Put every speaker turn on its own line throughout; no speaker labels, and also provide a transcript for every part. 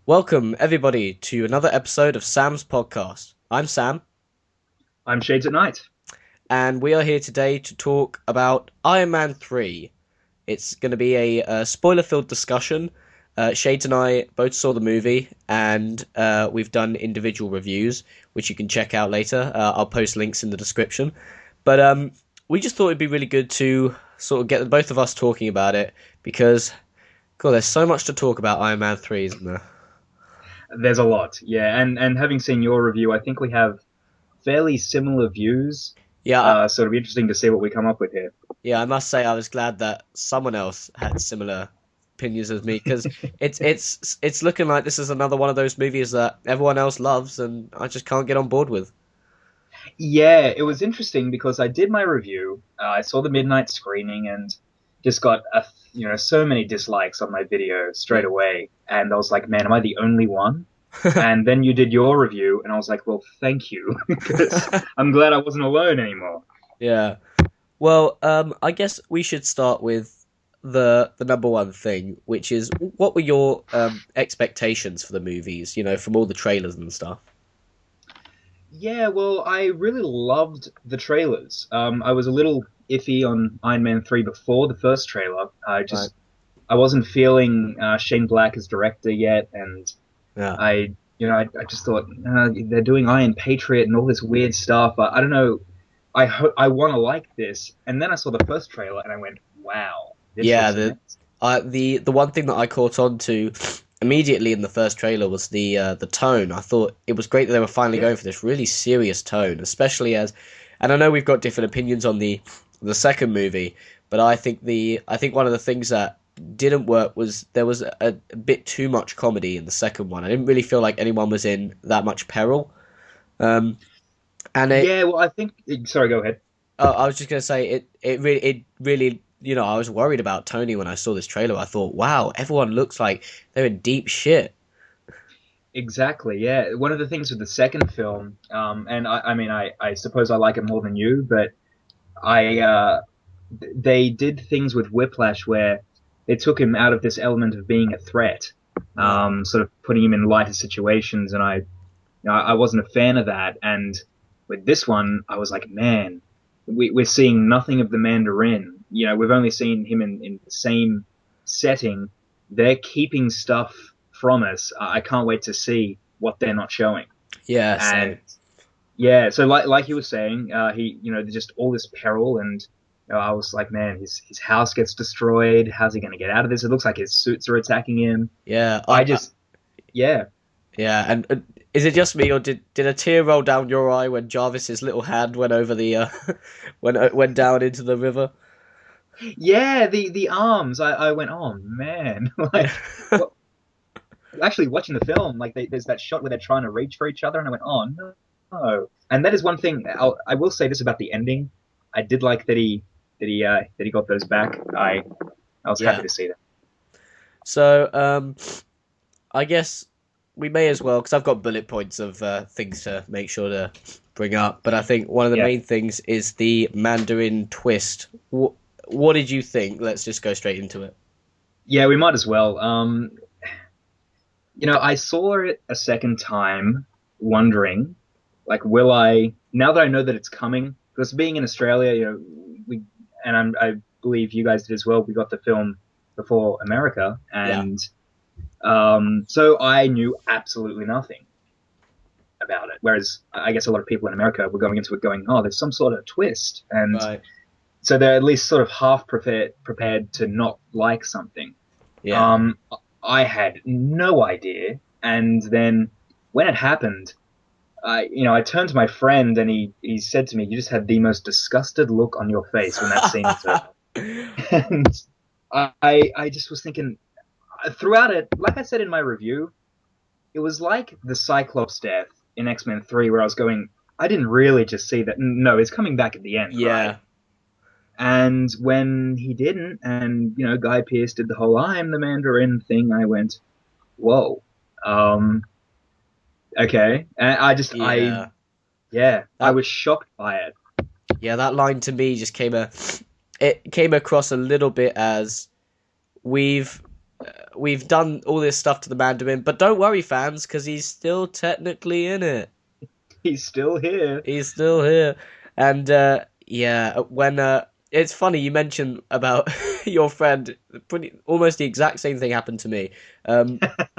Welcome, everybody, to another episode of Sam's podcast. I'm Sam,
I'm ShadesAtKnight.
and we are here today to talk about Iron Man 3. It's going to be a spoiler-filled discussion. Shades and I both saw the movie, and we've done individual reviews, which you can check out later. I'll post links in the description. But we just thought it'd be really good to sort of get the both of us talking about it, because, God, there's so much to talk about Iron Man 3, isn't there?
There's a lot, yeah, and having seen your review, I think we have fairly similar views.
Yeah,
So it'll be interesting to see what we come up with here.
Yeah, I must say I was glad that someone else had similar opinions as me because it's looking like this is another one of those movies that everyone else loves and I just can't get on board with.
Yeah, it was interesting because I did my review. I saw the midnight screening and just got so many dislikes on my video straight away, and I was like, man, am I the only one? And then you did your review, and I was like, well, thank you, because I'm glad I wasn't alone anymore.
Yeah. Well, I guess we should start with the number one thing, which is what were your expectations for the movies? You know, from all the trailers and stuff.
Yeah, well, I really loved the trailers. I was a little iffy on Iron Man 3 before the first trailer.
Right.
I wasn't feeling Shane Black as director yet, and
Yeah.
I just thought they're doing Iron Patriot and all this weird stuff. I don't know. I want to like this, and then I saw the first trailer and I went, wow, this
Yeah.
looks
The
amazing.
the one thing that I caught on to immediately in the first trailer was the tone. I thought it was great that they were finally
Yeah,
going for this really serious tone, especially as, and I know we've got different opinions on the second movie, but I think one of the things that didn't work was there was a bit too much comedy in the second one. I didn't really feel like anyone was in that much peril. Um, and it
yeah. Well, I think. Sorry, go ahead.
I was just gonna say it really I was worried about Tony when I saw this trailer. I thought, wow, everyone looks like they're in deep shit.
Exactly, yeah. One of the things with the second film, and I mean, I suppose I like it more than you, but I they did things with Whiplash where they took him out of this element of being a threat,
Yeah,
sort of putting him in lighter situations, and I wasn't a fan of that. And with this one, I was like, man, we're seeing nothing of the Mandarin. We've only seen him in the same setting. They're keeping stuff from us. I can't wait to see what they're not showing.
yeah,
And
same.
yeah, so like you were saying, there's just all this peril, and I was like, man, his house gets destroyed. How's he going to get out of this? It looks like his suits are attacking him.
Yeah,
I just, yeah,
yeah, and is it just me or did a tear roll down your eye when Jarvis's little hand went over the went down into the river?
yeah, the arms. I went, oh man, like, what, actually watching the film, like there's that shot where they're trying to reach for each other, and I went, oh no. And that is one thing. I will say this about the ending. I did like that he got those back. I was happy
Yeah.
to see that.
So I guess we may as well, because I've got bullet points of things to make sure to bring up. But I think one of the
Yeah,
main things is the Mandarin twist. What did you think? Let's just go straight into it.
yeah, we might as well. I saw it a second time, wondering, like, will I now that I know that it's coming? Because being in Australia, we and I believe you guys did as well. We got the film before America,
Yeah,
and so I knew absolutely nothing about it. Whereas I guess a lot of people in America were going into it going, "Oh, there's some sort of twist," and
right.
so they're at least sort of half prepared to not like something.
Yeah,
Um, I had no idea, and then when it happened, I turned to my friend and he said to me, "You just had the most disgusted look on your face when that scene was over." And I just was thinking throughout it, like I said in my review, it was like the Cyclops death in X-Men 3, where I was going, I didn't really just see that. No, it's coming back at the end, right?
yeah,
And when he didn't, and Guy Pearce did the whole "I'm the Mandarin" thing, I went, "Whoa, um, okay." And
yeah.
yeah, I
That
was shocked by it.
yeah, that line to me just it came across a little bit as we've we've done all this stuff to the Mandarin, but don't worry, fans, because he's still technically in it.
He's still here.
He's still here, and yeah, when it's funny you mentioned about your friend. Pretty almost the exact same thing happened to me.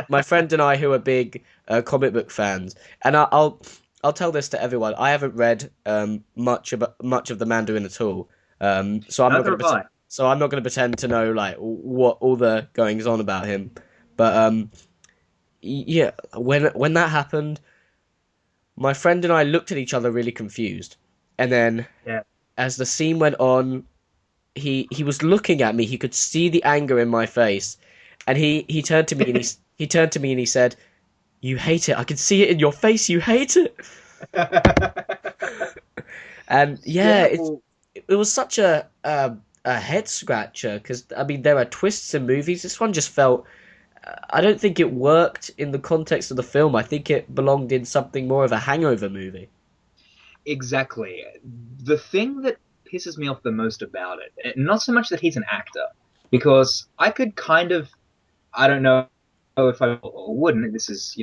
My friend and I, who are big comic book fans, and I'll tell this to everyone. I haven't read much of the Mandarin at all. So I'm not
Neither
going
have
to
I.
so I'm not going to pretend to know like what all the goings on about him. But yeah, when that happened, my friend and I looked at each other really confused. And then
Yeah.
as the scene went on, he was looking at me. He could see the anger in my face, and he turned to me and he turned to me and he said, "You hate it. I can see it in your face. You hate it." And yeah,
Yeah. Well,
it was such a head scratcher because I mean there are twists in movies. This one just felt. I don't think it worked in the context of the film. I think it belonged in something more of a hangover movie.
exactly. The thing that pisses me off the most about it, not so much that he's an actor, because I could kind of, I don't know if I wouldn't. This is,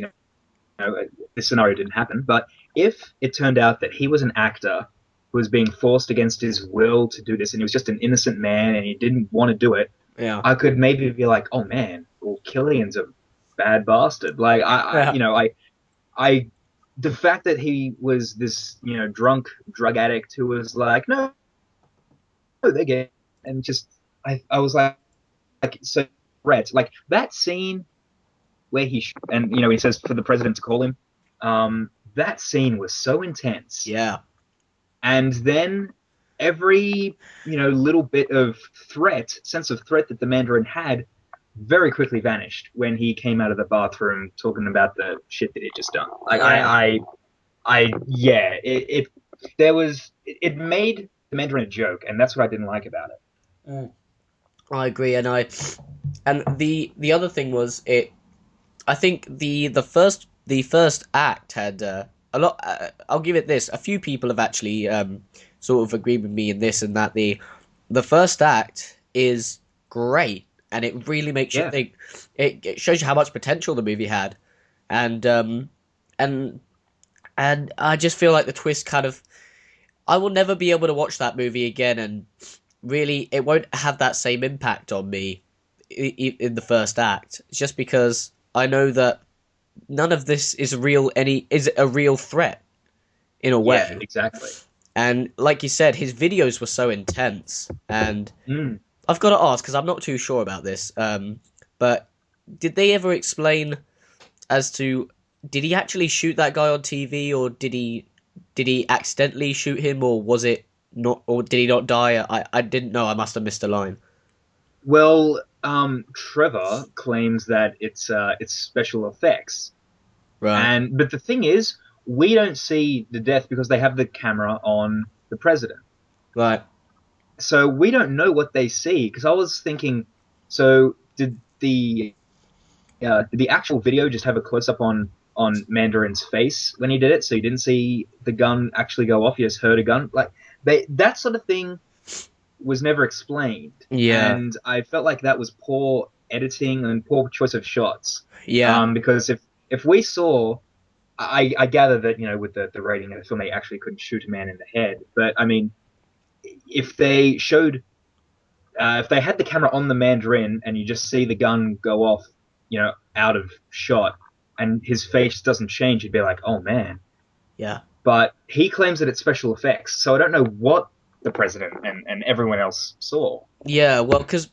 this scenario didn't happen. But if it turned out that he was an actor who was being forced against his will to do this, and he was just an innocent man and he didn't want to do it,
Yeah.
I could maybe be like, oh man, well, Killian's a bad bastard. Like
Yeah.
I, the fact that he was this, drunk drug addict who was like, no, they're gay, and just, I was like, so Brett, like that scene where and he says for the president to call him, that scene was so intense,
Yeah.
and then every little bit of sense of threat that the Mandarin had very quickly vanished when he came out of the bathroom talking about the shit that he'd just done. Like
Yeah.
yeah, it made the Mandarin a joke, and that's what I didn't like about it.
Mm. I agree, and the other thing was it. I think the first act had a lot. I'll give it this. A few people have actually sort of agreed with me in this and that. The first act is great, and it really makes you
Yeah,
think. It shows you how much potential the movie had, and and and I just feel like the twist kind of. I will never be able to watch that movie again, and really, it won't have that same impact on me in the first act. It's just because I know that none of this is a real threat in a
yeah,
way.
exactly.
And like you said, his videos were so intense. And
Mm.
I've got to ask because I'm not too sure about this. But did they ever explain as to did he actually shoot that guy on TV or did he accidentally shoot him or was it not or did he not die? I didn't know. I must have missed a line.
Well, Trevor claims that it's special effects,
Right.
but the thing is, we don't see the death because they have the camera on the president,
Right.
so we don't know what they see. Because I was thinking, so did the actual video just have a close up on Mandarin's face when he did it, so you didn't see the gun actually go off? You just heard a gun, like that sort of thing was never explained,
Yeah.
and I felt like that was poor editing and poor choice of shots.
Yeah.
Because if we saw, I gather that with the rating of the film they actually couldn't shoot a man in the head, but I mean, if they showed, if they had the camera on the Mandarin and you just see the gun go off, out of shot, and his face doesn't change, you'd be like, oh man.
Yeah.
But he claims that it's special effects, so I don't know what the president and everyone else saw.
Yeah. Well, because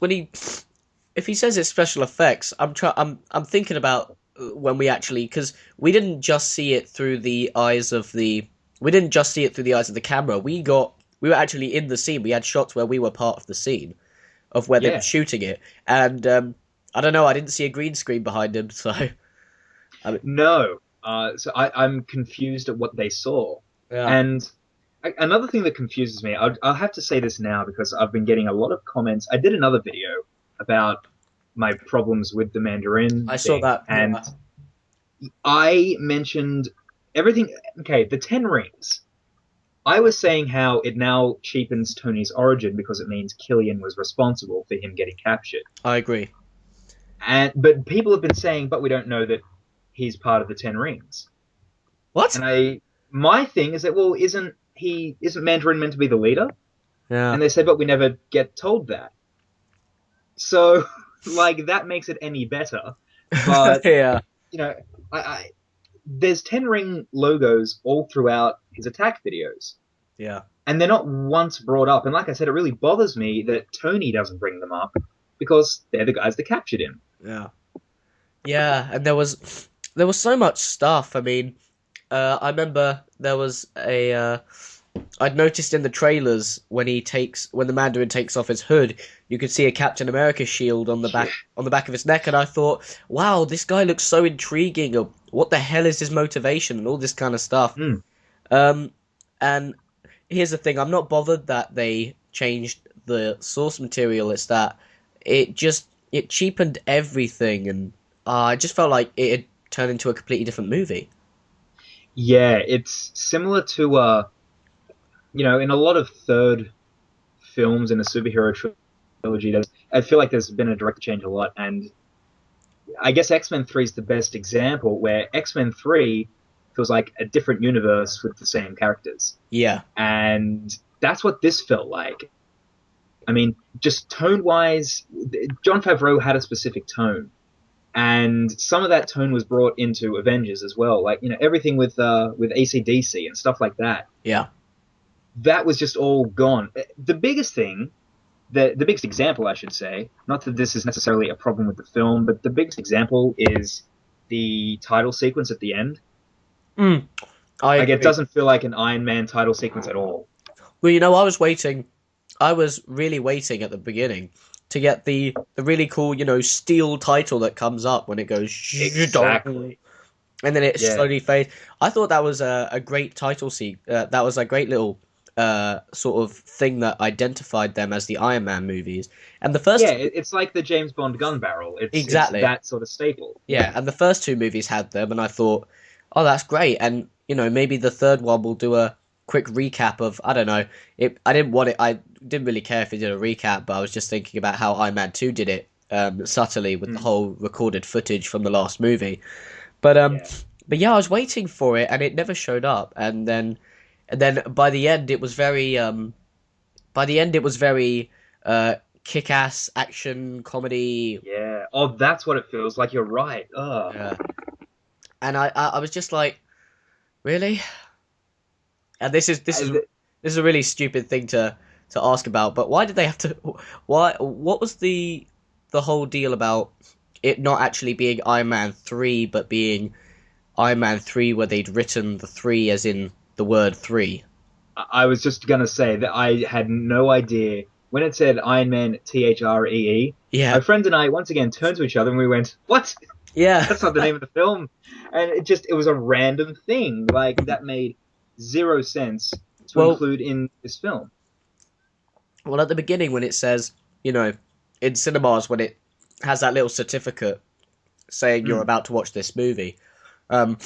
if he says it's special effects, I'm thinking about when we actually because we didn't just see it through the eyes of the camera. We were actually in the scene. We had shots where we were part of the scene of where they were
Yeah,
shooting it, and I don't know. I didn't see a green screen behind him, so I mean,
no. So I'm confused at what they saw.
yeah.
And another thing that confuses me, I'll have to say this now because I've been getting a lot of comments. I did another video about my problems with the Mandarin
I saw
thing,
that.
and
Yeah.
I mentioned everything. Okay, the 10 rings. I was saying how it now cheapens Tony's origin because it means Killian was responsible for him getting captured.
I agree.
But people have been saying, but we don't know that he's part of the Ten Rings.
What?
And my thing is that, well, isn't Mandarin meant to be the leader?
Yeah.
And they say, but we never get told that. So, like, that makes it any better. But
Yeah.
you know, I there's Ten Ring logos all throughout his attack videos,
Yeah.
and they're not once brought up. And like I said, it really bothers me that Tony doesn't bring them up because they're the guys that captured him.
Yeah. Yeah, and there was so much stuff. I mean, I remember there was a I'd noticed in the trailers when the Mandarin takes off his hood, you could see a Captain America shield on the
Yeah.
back of his neck, and I thought, wow, this guy looks so intriguing. Or what the hell is his motivation and all this kind of stuff.
Mm.
Um, and here's the thing: I'm not bothered that they changed the source material. It's that it cheapened everything, and I just felt like it had turned into a completely different movie.
Yeah, it's similar to in a lot of third films in a superhero trilogy. I feel like there's been a director change a lot, and I guess X-Men 3 is the best example where X-Men 3 feels like a different universe with the same characters.
Yeah,
And that's what this felt like. I mean, just tone wise, Jon Favreau had a specific tone. And some of that tone was brought into Avengers as well. Like, everything with AC/DC and stuff like that.
yeah.
That was just all gone. The biggest thing, the biggest example, I should say, not that this is necessarily a problem with the film, but the biggest example is the title sequence at the end.
Mm, I
Like, it
agree.
doesn't feel like an Iron Man title sequence at all.
Well, I was waiting. I was really waiting at the beginning to get the really cool, steel title that comes up when it goes "Zhidong,"
Exactly.
and then it
Yeah.
slowly fades. I thought that was a great title that was a great little sort of thing that identified them as the Iron Man movies. And the
Yeah,
first,
it's like the James Bond gun barrel. It's
exactly,
that sort of staple.
yeah, and the first two movies had them, and I thought, oh, that's great. And maybe the third one will do a quick recap of, I don't know. I didn't want it. I didn't really care if it did a recap, but I was just thinking about how Iron Man 2 did it subtly with the
Mm,
whole recorded footage from the last movie. But
yeah.
yeah, I was waiting for it, and it never showed up. And then by the end, it was very kick-ass action comedy.
Yeah. Oh, that's what it feels like. You're right.
Uh, and I was just like, really? And this is a really stupid thing to ask about, but why did they have to? What was the whole deal about it not actually being Iron Man 3, but being Iron Man 3 where they'd written the 3 as in the word 3?
I was just gonna say that I had no idea when it said Iron Man Three. My
Yeah,
friend and I once again turned to each other and we went, "What?
yeah.
That's not the name of the film." And it was a random thing like that made zero sense to
Well,
include in this film.
well, at the beginning when it says, in cinemas when it has that little certificate saying you're
Mm.
about to watch this movie, um,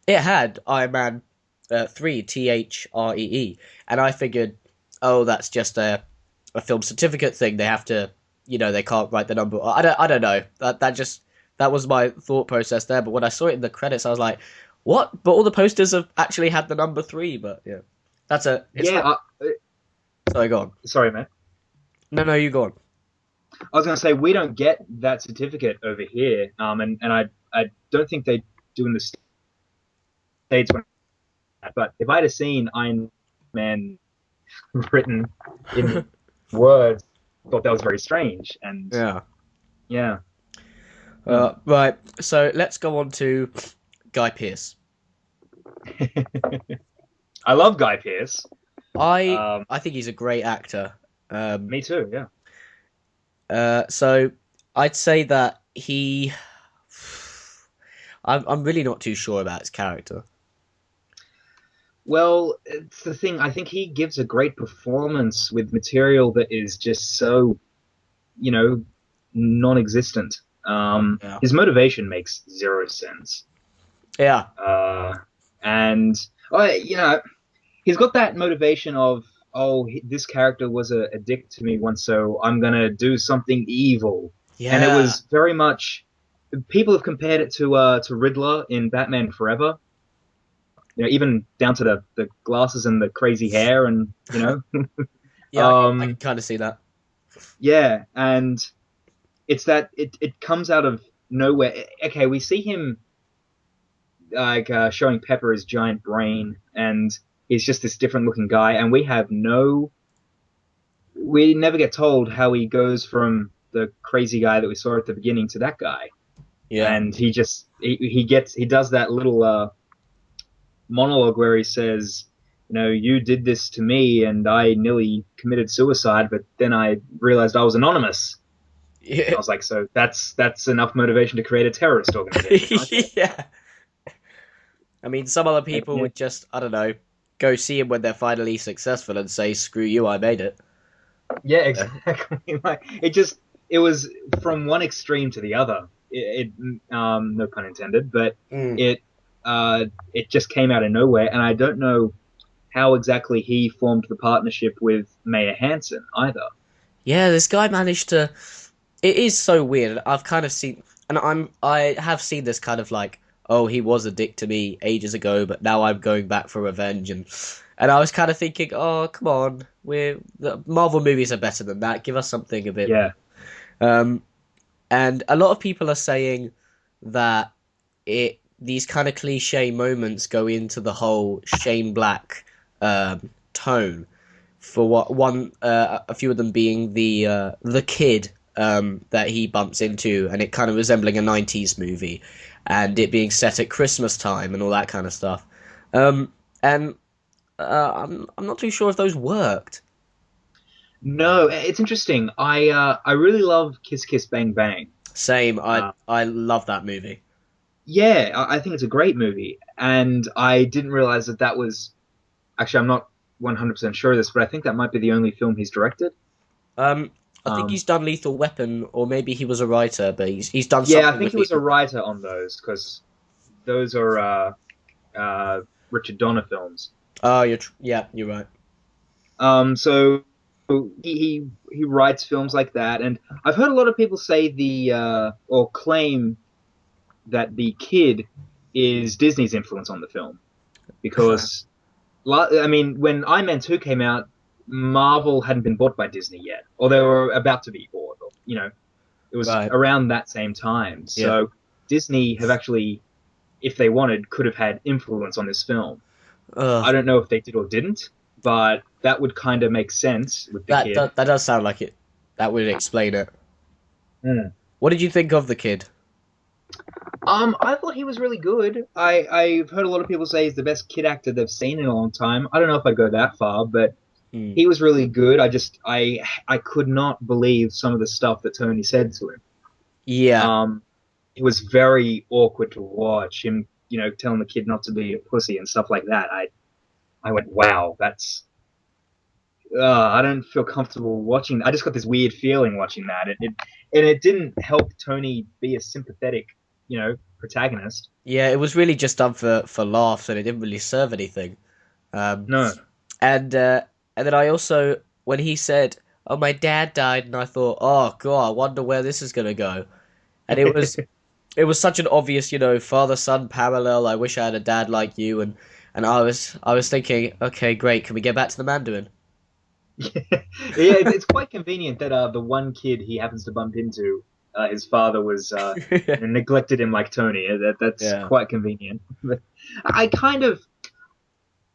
it had Iron Man 3 Three, and I figured, oh, that's just a film certificate thing. They have to, they can't write the number. I don't know. That was my thought process there. But when I saw it in the credits, I was like, what? But all the posters have actually had the number 3. But yeah, it's
Yeah,
like, sorry, go on.
sorry, man.
No, you go on.
I was going to say we don't get that certificate over here, and I don't think they do in the states. But if I'd have seen Iron Man written in words, I thought that was very strange. And
Yeah.
yeah, Hmm.
Right. So let's go on to Guy Pearce.
I love Guy Pearce.
I
Um,
I think he's a great actor. Um,
Me too. Yeah.
so I'd say that I'm really not too sure about his character.
Well, it's the thing. I think he gives a great performance with material that is just so, you know, non-existent.
Yeah.
His motivation makes zero sense.
Yeah.
Uh, and he's got that motivation of, oh, this character was a dick to me once, so I'm gonna do something evil. And it
Yeah.
was very much. People have compared it to Riddler in Batman Forever. Even down to the glasses and the crazy hair, and
Yeah, I can
um,
kind of see that.
yeah, and it's that it comes out of nowhere. Okay, we see him like showing Pepper his giant brain, and he's just this different looking guy, and we never get told how he goes from the crazy guy that we saw at the beginning to that guy,
Yeah.
and he does that little monologue where he says, you did this to me, and I nearly committed suicide, but then I realized I was anonymous.
Yeah.
I was like, so that's enough motivation to create a terrorist organization, okay?
Yeah. I mean, some other
And,
people
yeah,
would just, I don't know, go see him when they're finally successful and say, "Screw you, I made it."
yeah,
Yeah.
exactly. Like, it was from one extreme to the other. No pun intended, but
Mm.
it it just came out of nowhere, and I don't know how exactly he formed the partnership with Maya Hansen either.
Yeah, this guy managed to. It is so weird. I've kind of seen, and I have seen this kind of like, oh, he was a dick to me ages ago, but now I'm going back for revenge, and I was kind of thinking, oh, come on, the Marvel movies are better than that. Give us something a bit.
Yeah.
Um, and a lot of people are saying that these kind of cliche moments go into the whole Shane Black tone. For what one, a few of them being the kid that he bumps into, and it kind of resembling a '90s movie, and it being set at Christmas time and all that kind of stuff. And I'm not too sure if those worked.
No, it's interesting. I really love Kiss Kiss Bang Bang.
Same,
Uh,
I love that movie.
yeah, I think it's a great movie, and I didn't realize that was actually I'm not 100% sure of this, but I think that might be the only film he's directed.
Um, I think
Um,
he's done Lethal Weapon, or maybe he was a writer, but he's done
yeah, I
something
think
with
he was a
Lethal Weapon.
writer on those because those are Richard Donner films.
Oh, yeah, you're right.
So he writes films like that, and I've heard a lot of people say or claim that the kid is Disney's influence on the film because I mean when Iron Man 2 came out, Marvel hadn't been bought by Disney yet, or they were about to be bought. It was
Right.
around that same time,
Yeah.
so Disney have actually, if they wanted, could have had influence on this film. I
Ugh.
don't know if they did or didn't, but that would kind of make sense with the kid.
That does sound like it. That would explain it.
Hmm.
What did you think of the kid?
I thought he was really good. I've heard a lot of people say he's the best kid actor they've seen in a long time. I don't know if I'd go that far, but
Hmm.
he was really good. I could not believe some of the stuff that Tony said to him.
Yeah.
Um, it was very awkward to watch him, telling the kid not to be a pussy and stuff like that. I went, wow, I don't feel comfortable watching. I just got this weird feeling watching that. And it didn't help Tony be a sympathetic, protagonist.
Yeah, it was really just done for laughs, and it didn't really serve anything. Um,
No.
and uh, and then I also, when he said, "Oh, my dad died," and I thought, "Oh God, I wonder where this is gonna go." And it was such an obvious, father son parallel. I wish I had a dad like you, and I was thinking, okay, great, can we get back to the Mandarin?
Yeah, it's quite convenient that the one kid he happens to bump into, his father was neglected him like Tony. That's
Yeah.
quite convenient. But I kind of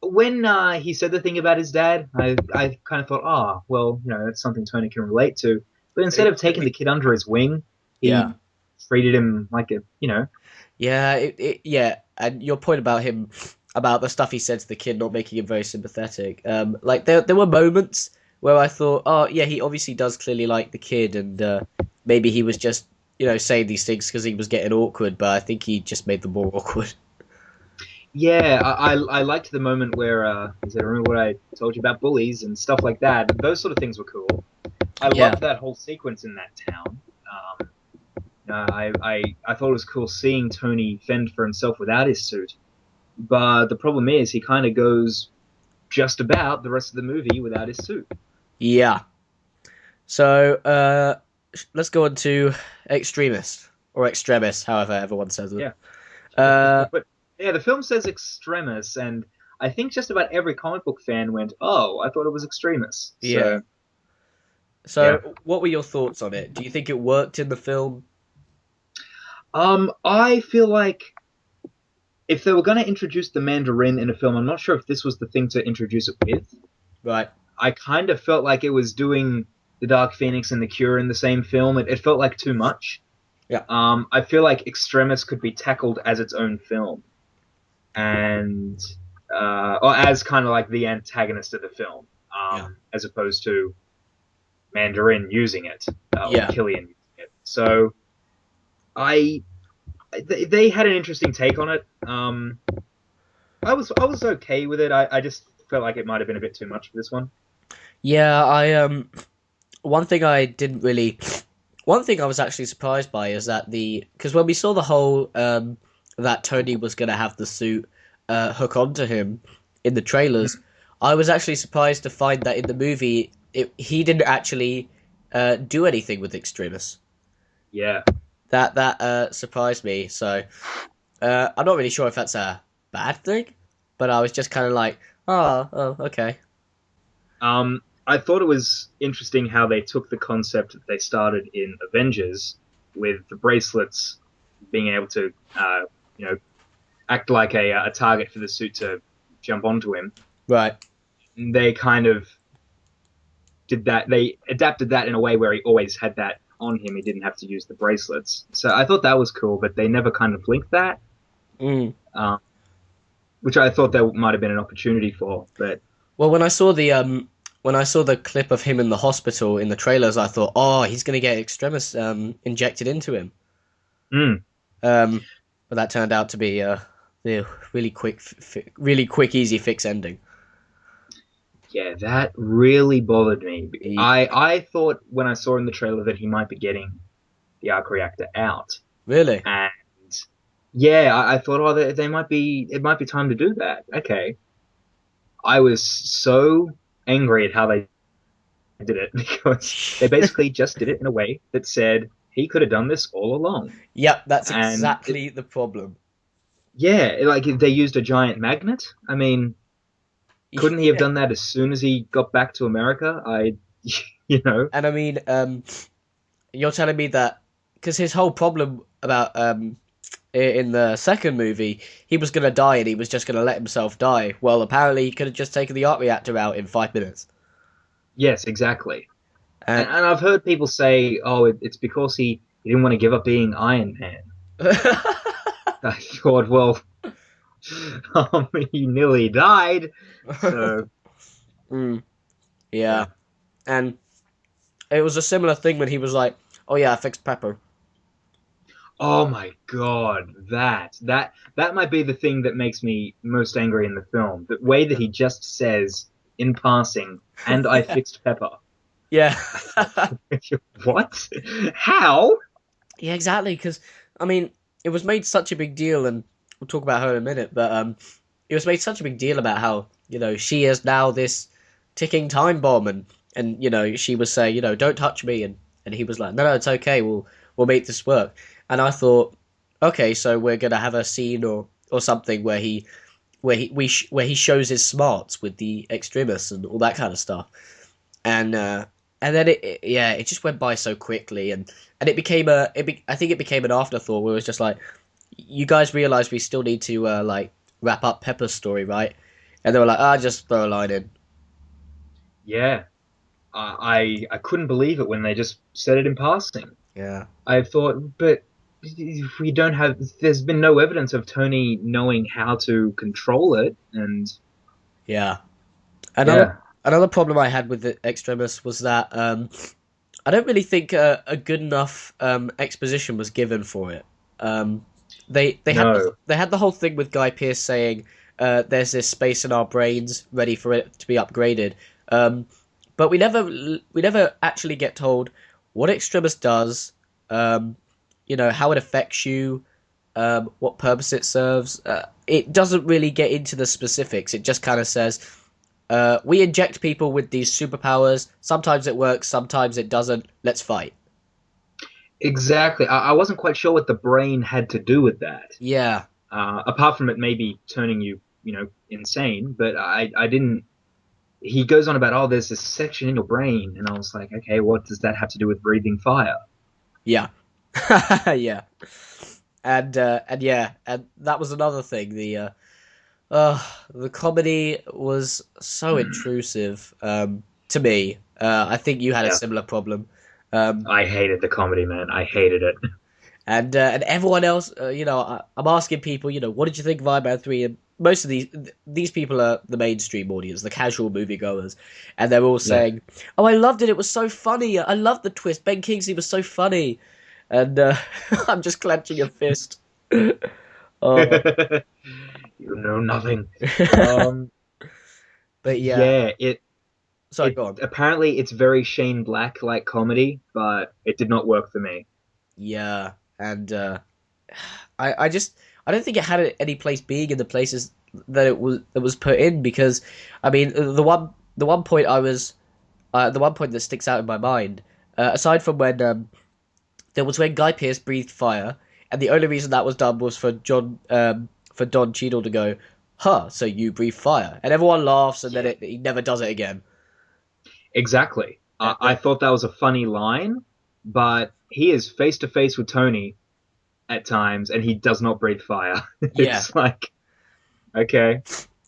when he said the thing about his dad, I kind of thought, well, that's something Tony can relate to. But instead of taking the kid under his wing,
Yeah.
he treated him like
Yeah, yeah, and your point about him, about the stuff he said to the kid not making him very sympathetic. Like there were moments where I thought, oh yeah, he obviously does clearly like the kid, and maybe he was just saying these things because he was getting awkward, but I think he just made them more awkward.
Yeah, I liked the moment where he said, "Remember what I told you about bullies and stuff like that." Those sort of things were cool. I
Yeah,
loved that whole sequence in that town. I thought it was cool seeing Tony fend for himself without his suit. But the problem is, he kind of goes just about the rest of the movie without his suit.
yeah. So let's go on to Extremis or Extremis, however everyone says it.
Yeah.
Uh,
But yeah, the film says Extremis, and I think just about every comic book fan went, "Oh, I thought it was Extremis."
yeah.
So yeah.
So, what were your thoughts on it? Do you think it worked in the film?
I feel like if they were going to introduce the Mandarin in a film, I'm not sure if this was the thing to introduce it with.
Right.
I kind of felt like it was doing the Dark Phoenix and the Cure in the same film. It felt like too much.
Yeah.
I feel like Extremis could be tackled as its own film, and or as kind of like the antagonist of the film,
Yeah.
as opposed to Mandarin using it or
Yeah.
Killian using it. So I they had an interesting take on it. I was okay with it. I just felt like it might have been a bit too much for this one.
Yeah. One thing I didn't really. One thing I was actually surprised by is that because when we saw the whole that Tony was going to have the suit hook onto him in the trailers, I was actually surprised to find that in the movie he didn't actually do anything with Extremis.
Yeah.
That surprised me. So I'm not really sure if that's a bad thing, but I was just kind of like, oh, okay,
I thought it was interesting how they took the concept that they started in Avengers with the bracelets being able to, you know, act like a target for the suit to jump onto him.
right,
They kind of did that. They adapted that in a way where he always had that on him. He didn't have to use the bracelets. So I thought that was cool, but they never kind of linked that,
mm.
um, which I thought there might have been an opportunity for. But
Well, when I saw the clip of him in the hospital in the trailers, I thought, oh, he's gonna get Extremis injected into him.
mm,
Um, but that turned out to be the really quick, easy fix ending.
yeah, that really bothered me.
He,
I thought when I saw in the trailer that he might be getting the arc reactor out,
really?
and yeah, I thought, oh, they might be. It might be time to do that. Okay, I was so angry at how they did it because they basically just did it in a way that said he could have done this all along.
Yep, that's
And
exactly the problem.
yeah, like they used a giant magnet. I mean, couldn't he have
Yeah.
done that as soon as he got back to America? You know,
And I mean, you're telling me that because his whole problem about in the second movie, he was gonna die and he was just gonna let himself die. Well, apparently he could have just taken the arc reactor out in 5 minutes.
yes, exactly.
And
And I've heard people say, oh, it's because he didn't want to give up being Iron Man. I thought, well, he nearly died, so
Mm,
yeah.
yeah, and it was a similar thing when he was like, "Oh yeah, I fixed Pepper."
Oh my God, that might be the thing that makes me most angry in the film. The way that he just says in passing, "And I
Yeah,
fixed Pepper."
yeah,
What? How?
yeah, exactly. Because I mean, it was made such a big deal, and we'll talk about her in a minute. But it was made such a big deal about how she is now this ticking time bomb, and she was saying, don't touch me, and he was like, no, it's okay, we'll make this work. And I thought, okay, so we're gonna have a scene or something where he shows his smarts with the extremis and all that kind of stuff, and then it just went by so quickly, and it became I think it became an afterthought where it was just like, you guys realize we still need to like wrap up Pepper's story, right? And they were like, just throw a line in.
Yeah, I couldn't believe it when they just said it in passing.
Yeah.
I thought, but we don't have. There's been no evidence of Tony knowing how to control it, and
Yeah. Another
yeah,
another problem I had with the Extremis was that I don't really think a good enough exposition was given for it.
no,
They had the whole thing with Guy Pearce saying there's this space in our brains ready for it to be upgraded, but we never actually get told what Extremis does, how it affects you, what purpose it serves. It doesn't really get into the specifics. It just kind of says, we inject people with these superpowers. Sometimes it works, sometimes it doesn't. Let's fight.
Exactly. I wasn't quite sure what the brain had to do with that.
Yeah,
Apart from it maybe turning you, insane. But I didn't. He goes on about, oh, there's this section in your brain, and I was like, okay, what does that have to do with breathing fire?
yeah, yeah, and yeah, and that was another thing. The comedy was so intrusive to me. I think you had a
Yeah,
similar problem. Um,
I hated the comedy, man. I hated it.
and everyone else, I'm asking people, what did you think of Iron Man 3? And most of these people are the mainstream audience, the casual moviegoers, and they're all
Yeah.
saying, "Oh, I loved it. It was so funny. I loved the twist. Ben Kingsley was so funny." And I'm just clenching a fist. Oh,
You know nothing. Um,
but yeah.
yeah,
Sorry, go on.
apparently it's very Shane Black like comedy, but it did not work for me.
Yeah, and I don't think it had any place being in the places that it was put in because I mean the one point the one point that sticks out in my mind aside from when there was when Guy Pearce breathed fire and the only reason that was done was for Don Cheadle to go, huh, so you breathe fire, and everyone laughs and then
Yeah.
he never does it again.
Exactly.
And
I thought that was a funny line, but he is face to face with Tony at times, and he does not breathe fire.
yeah,
It's like, okay,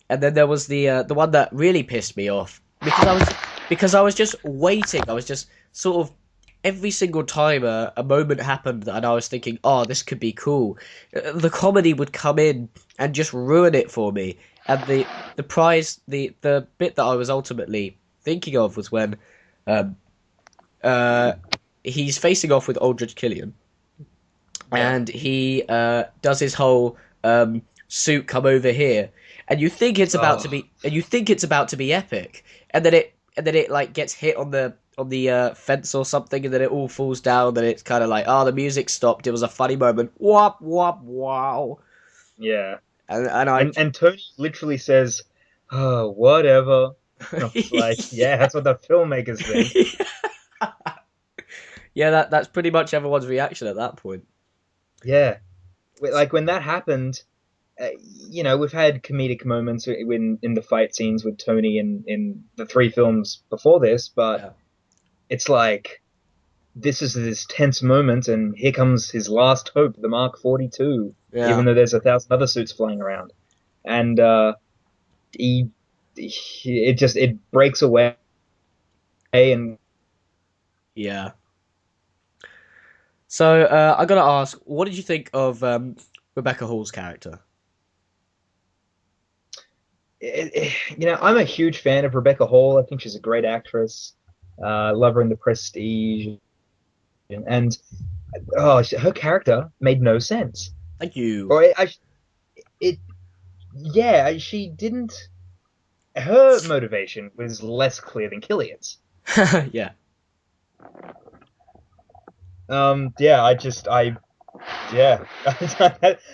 and then there was the one that really pissed me off because I was just waiting. I was just sort of every single time a moment happened and I was thinking, oh, this could be cool. The comedy would come in and just ruin it for me. And the bit that I was ultimately thinking of was when um, uh, he's facing off with Aldrich Killian
yeah,
and he does his whole suit come over here, and you think it's about to
oh,
be, and you think it's about to be epic, and then it like gets hit on the fence or something, and then it all falls down. Then it's kind of like, oh, the music stopped. It was a funny moment. Wop wop wow.
yeah.
And I,
And Tony literally says, "Oh, whatever." I was like, "Yeah, that's what the filmmakers think."
yeah, that's pretty much everyone's reaction at that point.
Yeah, like when that happened, we've had comedic moments when in the fight scenes with Tony in the three films before this, but
Yeah,
it's like this is this tense moment, and here comes his last hope, the Mark 42,
yeah,
even though there's 1,000 other suits flying around, and he, it breaks away, and
yeah. So I gotta ask, what did you think of Rebecca Hall's character?
I'm a huge fan of Rebecca Hall. I think she's a great actress. I love her in The Prestige, and her character made no sense.
Thank you.
Or it, yeah, she didn't. Her motivation was less clear than Killian's.
Yeah.
Yeah, yeah,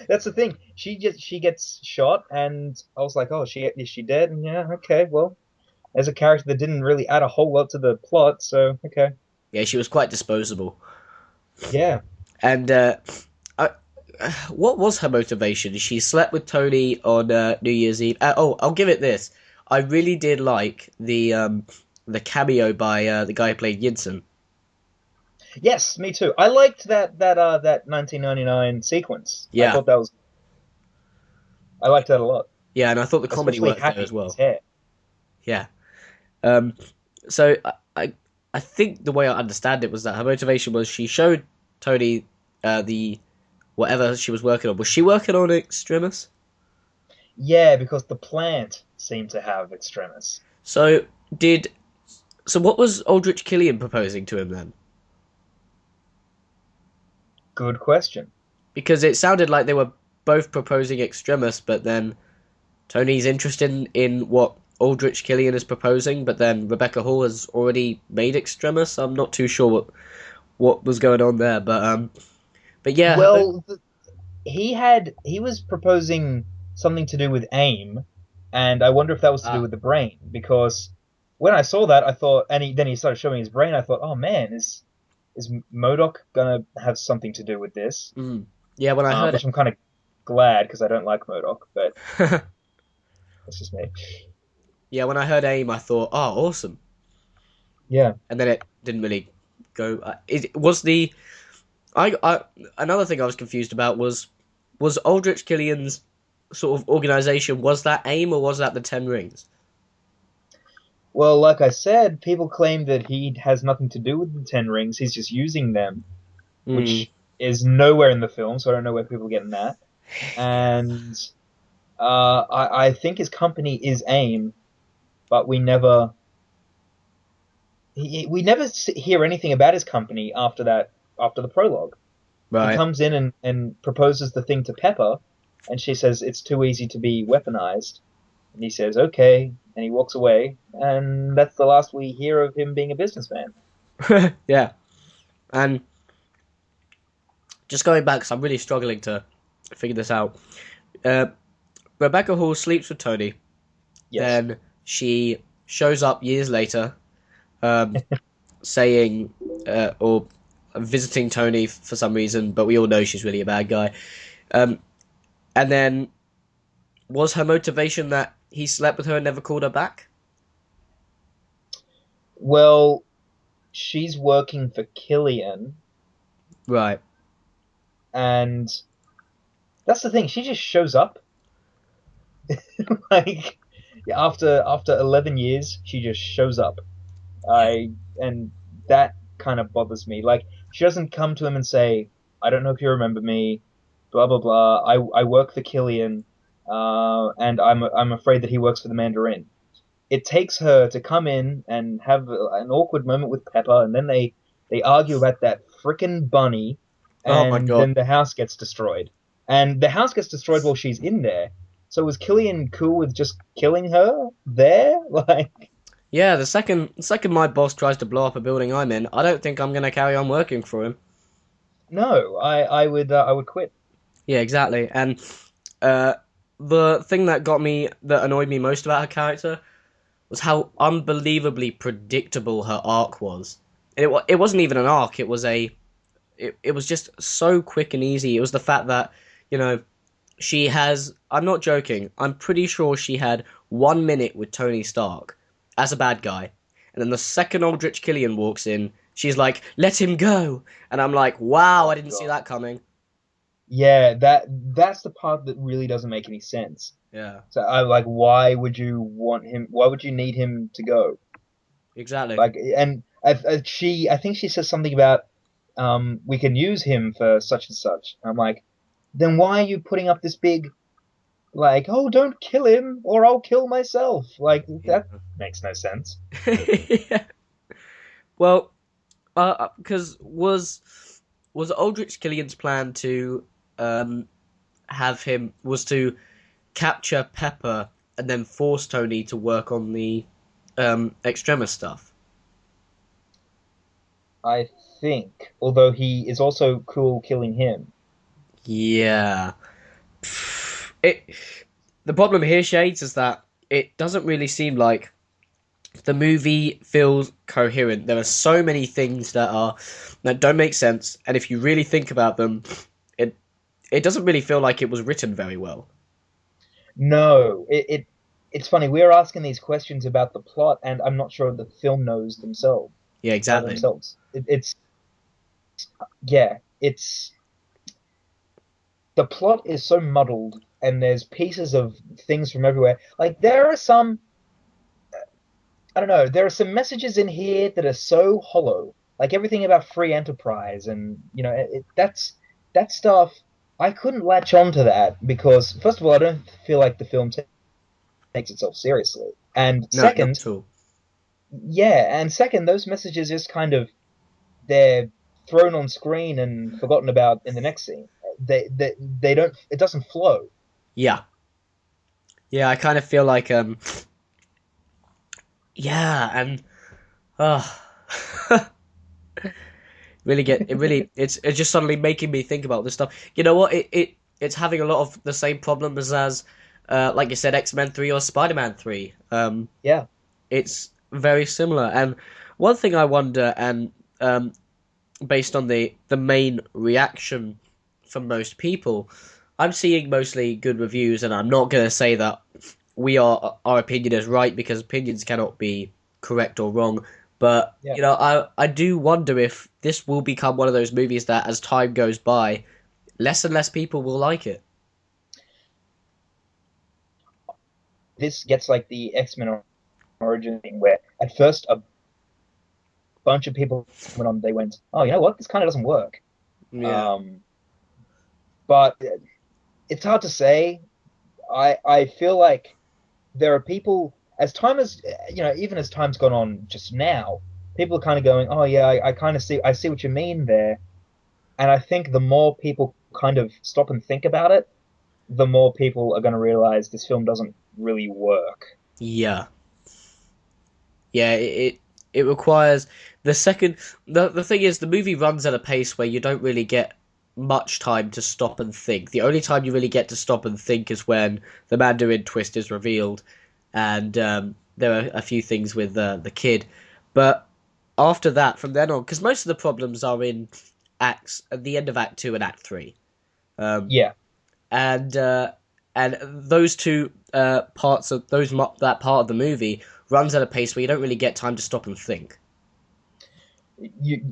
that's the thing. She gets shot, and I was like, oh, is she dead? And yeah, okay, well, as a character that didn't really add a whole lot to the plot, so okay,
Yeah, she was quite disposable.
yeah.
And I, what was her motivation? She slept with Tony on New Year's Eve. I'll give it this. I really did like the cameo by the guy who played Yinsen.
Yes, me too. I liked that 1999 sequence.
Yeah,
I liked that a lot,
yeah, and I thought the comedy
especially
worked there as
Happy with his
well.
hair.
Yeah. Um, so I think the way I understand it was that her motivation was she showed Tony the whatever she was working on. Was she working on Extremis?
Yeah, because the plant seemed to have Extremis.
So did so what was Aldrich Killian proposing to him then?
Good question.
Because it sounded like they were both proposing Extremis, but then Tony's interested in what Aldrich Killian is proposing, but then Rebecca Hall has already made Extremis. I'm not too sure what was going on there, but yeah,
Well, he was proposing something to do with aim, and I wonder if that was to do
ah,
with the brain because when I saw that, I thought, then he started showing his brain. I thought, oh man, is is MODOK gonna have something to do with this?
Mm. Yeah, when I heard
Which
it,
I'm kind of glad because I don't like MODOK, but that's just me.
yeah, when I heard AIM, I thought, oh, awesome,
Yeah.
and then it didn't really go. It was the I another thing I was confused about was Aldrich Killian's sort of organization, was that AIM or was that the Ten Rings?
Well, like I said, people claim that he has nothing to do with the Ten Rings. He's just using them,
Mm.
which is nowhere in the film, so I don't know where people are getting that.
Yeah.
And I think his company is AIM, but we never hear anything about his company after that, after the prologue. He
Right.
comes in and proposes the thing to Pepper, and she says it's too easy to be weaponized. And he says, okay, and he walks away, and that's the last we hear of him being a businessman.
Yeah. And just going back, because I'm really struggling to figure this out. Uh, Rebecca Hall sleeps with Tony.
Yes.
Then she shows up years later, um, saying or visiting Tony for some reason, but we all know she's really a bad guy. Um, and then was her motivation that he slept with her and never called her back?
Well, she's working for Killian,
Right.
and that's the thing. She just shows up. Like after 11 years, she just shows up.
Yeah.
I and that kind of bothers me. Like she doesn't come to him and say, "I don't know if you remember me," blah blah blah. I work for Killian, and I'm afraid that he works for the Mandarin. It takes her to come in and have an awkward moment with Pepper, and then they argue about that frickin' bunny,
Oh my
and
god.
then the house gets destroyed. And the house gets destroyed while she's in there. So was Killian cool with just killing her there? Like,
Yeah, the second my boss tries to blow up a building I'm in, I don't think I'm gonna carry on working for him.
no, I would quit.
Yeah, exactly. And uh, the thing that annoyed me most about her character was how unbelievably predictable her arc was. And it wasn't even an arc. It was just so quick and easy. It was the fact that you know she has. I'm not joking. I'm pretty sure she had 1 minute with Tony Stark as a bad guy, and then the second Aldrich Killian walks in, she's like, "Let him go," and I'm like, "Wow, I
Oh
didn't see
God.
that coming."
Yeah, that's the part that really doesn't make any sense.
Yeah,
So I like, why would you want him? Why would you need him to go?
exactly.
Like, and I think she says something about we can use him for such and such. I'm like, then why are you putting up this big like, oh, don't kill him or I'll kill myself? Like that
Yeah.
makes no sense.
Yeah. Well, because was Aldrich Killian's plan to um have him was to capture Pepper and then force Tony to work on the Extremis stuff.
I think, although he is also cool killing him.
Yeah. It the problem here, Shades, is that it doesn't really seem like the movie feels coherent. There are so many things that don't make sense, and if you really think about them, it it doesn't really feel like it was written very well.
No, it's funny. We're asking these questions about the plot, and I'm not sure the film knows
Yeah, exactly.
themselves. It's yeah, it's the plot is so muddled, and there's pieces of things from everywhere. Like there are some, I don't know, there are some messages in here that are so hollow. Like everything about free enterprise, and that's that stuff. I couldn't latch on to that because, first of all, I don't feel like the film takes itself seriously, and
No, not
second,
at all.
those messages just kind of they're thrown on screen and forgotten about in the next scene. They don't. It doesn't flow.
Yeah, yeah. I kind of feel like yeah, and uh, really get it. Really, it's just suddenly making me think about this stuff. You know what? It's having a lot of the same problems as like you said, X-Men 3 or Spider-Man 3.
Yeah.
It's very similar. And one thing I wonder, and based on the main reaction from most people, I'm seeing mostly good reviews, and I'm not going to say that our opinion is right because opinions cannot be correct or wrong. But
Yeah.
I do wonder if this will become one of those movies that, as time goes by, less and less people will like it.
This gets like the X-Men origin thing, where at first a bunch of people went on, they went, "Oh, you know what? This kind of doesn't work."
Yeah.
Um, but it's hard to say. I feel like there are people, as time as even as time's gone on just now, people are kind of going, "Oh yeah, I kind of see, I see what you mean there." And I think the more people kind of stop and think about it, the more people are going to realize this film doesn't really work.
Yeah. Yeah, it requires the second the thing is the movie runs at a pace where you don't really get much time to stop and think. The only time you really get to stop and think is when the Mandarin twist is revealed, and there are a few things with the kid. But after that, from then on, because most of the problems are in acts at the end of Act Two and Act Three, um,
Yeah,
and uh, and those two parts of that part of the movie runs at a pace where you don't really get time to stop and think.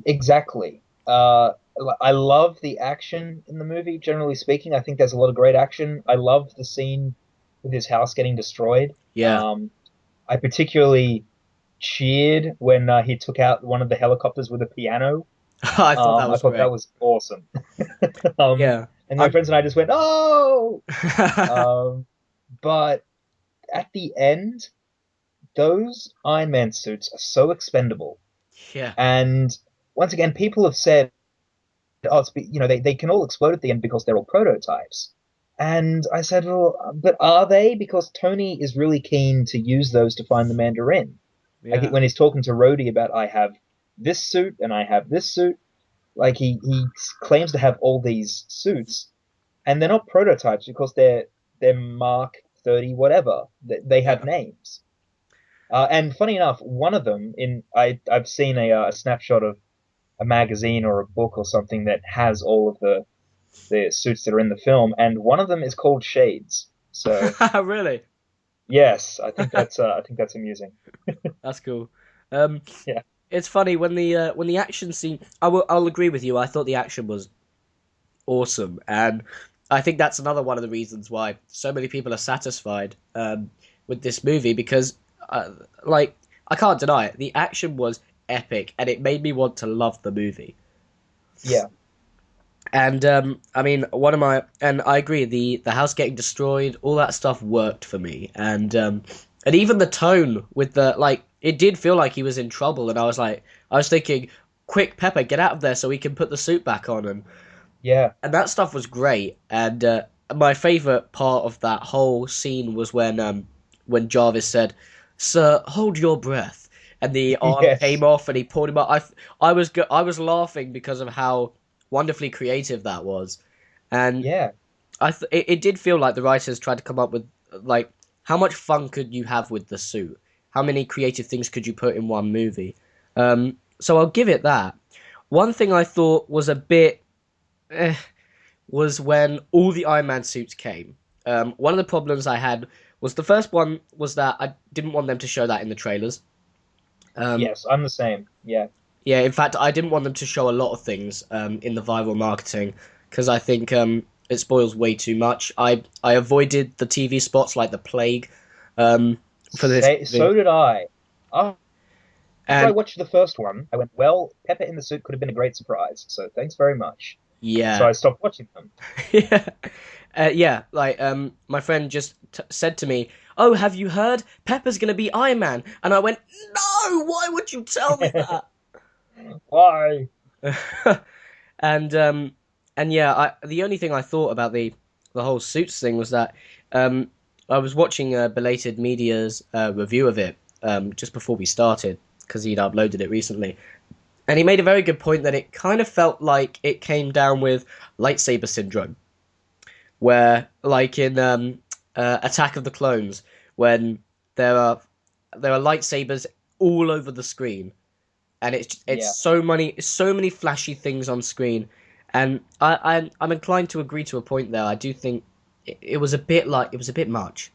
exactly. I love the action in the movie, generally speaking. I think there's a lot of great action. I love the scene with his house getting destroyed.
Yeah,
I particularly cheered when he took out one of the helicopters with a piano.
I thought that
I
was
thought that
great.
was awesome. Um,
Yeah,
and my
I'm.
friends and I just went, "Oh!" Um, but at the end, those Iron Man suits are so expendable.
Yeah,
And once again, people have said, "Oh, they can all explode at the end because they're all prototypes." And I said, "Well, but are they? Because Tony is really keen to use those to find the Mandarin. Like
yeah,
when he's talking to Rhodey about, I have this suit and I have this suit. Like he claims to have all these suits, and they're not prototypes because they're Mark 30 whatever. They have
yeah.
names. And funny enough, one of them I've seen a snapshot of a magazine or a book or something that has all of the suits that are in the film, and one of them is called Shades. So
Really,
yes, I think that's amusing.
that's cool. Um,
Yeah,
it's funny when the action scene. I'll agree with you. I thought the action was awesome, and I think that's another one of the reasons why so many people are satisfied with this movie because, uh, like, I can't deny it. The action was epic, and it made me want to love the movie.
yeah,
And I mean, one of my and I agree. The house getting destroyed, all that stuff worked for me, and even the tone with the like, it did feel like he was in trouble, and I was thinking, quick, Pepper, get out of there so we can put the suit back on,
yeah,
and that stuff was great. And my favorite part of that whole scene was when Jarvis said, "Sir, hold your breath," and the arm came
yes,
off, and he pulled him up. I was laughing because of how wonderfully creative that was, and
yeah,
it did feel like the writers tried to come up with like how much fun could you have with the suit? How many creative things could you put in one movie? So I'll give it that. One thing I thought was a bit eh, was when all the Iron Man suits came. One of the problems I had was the first one was that I didn't want them to show that in the trailers. Um,
yes. I'm the same. Yeah,
yeah, in fact, I didn't want them to show a lot of things in the viral marketing because I think it spoils way too much. I avoided the TV spots like the plague um, for this movie,
so did I. After I
and
watched the first one, I went, well, Pepper in the suit could have been a great surprise. So thanks very much. So
yeah,
I stopped watching them.
yeah, yeah. Like my friend just said to me, "Oh, have you heard? Pepper's gonna be Iron Man," and I went, "No, why would you tell me
Why?
that?" and yeah, the only thing I thought about the whole suits thing was that um, I was watching Belated Media's review of it just before we started because he'd uploaded it recently, and he made a very good point that it kind of felt like it came down with lightsaber syndrome, where like in Attack of the Clones, when there are there are lightsabers all over the screen, and it's
Yeah.
so many flashy things on screen, and I'm inclined to agree to a point there. I do think it was a bit like it was a bit much.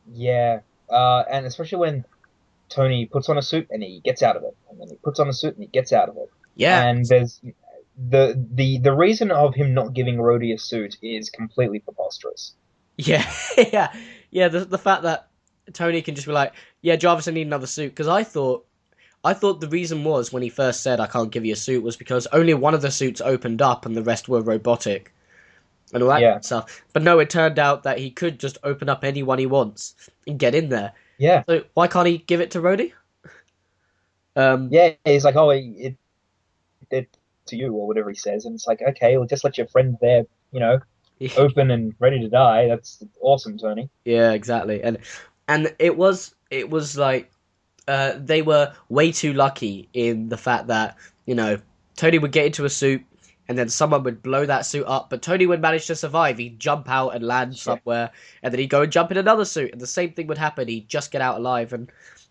Yeah. And especially when Tony puts on a suit and he gets out of it, and then he puts on a suit and he gets out of it.
Yeah,
And there's the reason of him not giving Rhodey a suit is completely preposterous.
yeah, yeah, yeah. The fact that Tony can just be like, yeah, Jarvis, I need another suit because I thought the reason was when he first said I can't give you a suit was because only one of the suits opened up and the rest were robotic and all that
Yeah.
stuff. But no, it turned out that he could just open up any one he wants and get in there.
Yeah.
So why can't he give it to Rhodey? Um,
Yeah. He's like, oh, it to you or whatever he says, and it's like, okay, well, just let your friend there, you know, open and ready to die. That's awesome, Tony.
yeah, exactly. And it was like they were way too lucky in the fact that Tony would get into a suit and then someone would blow that suit up, but Tony would manage to survive. He'd jump out and land
Yeah.
somewhere, and then he'd go and jump in another suit, and the same thing would happen. He'd just get out alive, and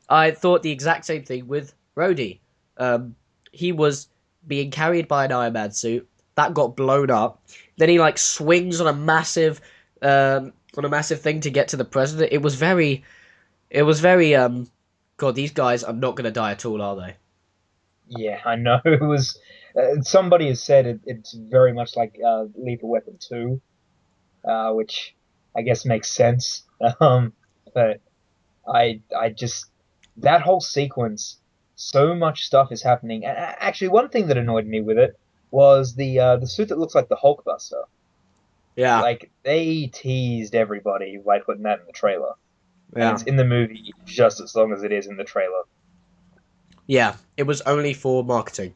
I thought the exact same thing with Rhodey. He was being carried by an Iron Man suit that got blown up. Then he like swings on a massive thing to get to the president. It was very God, these guys are not going to die at all, are they?
Yeah, I know. It was somebody has said it's very much like Lethal Weapon 2, which I guess makes sense. But I just that whole sequence, so much stuff is happening. And actually, one thing that annoyed me with it was the suit that looks like the Hulkbuster.
Yeah,
Like they teased everybody by putting that in the trailer, and
yeah,
it's in the movie just as long as it is in the trailer.
yeah. It was only for marketing.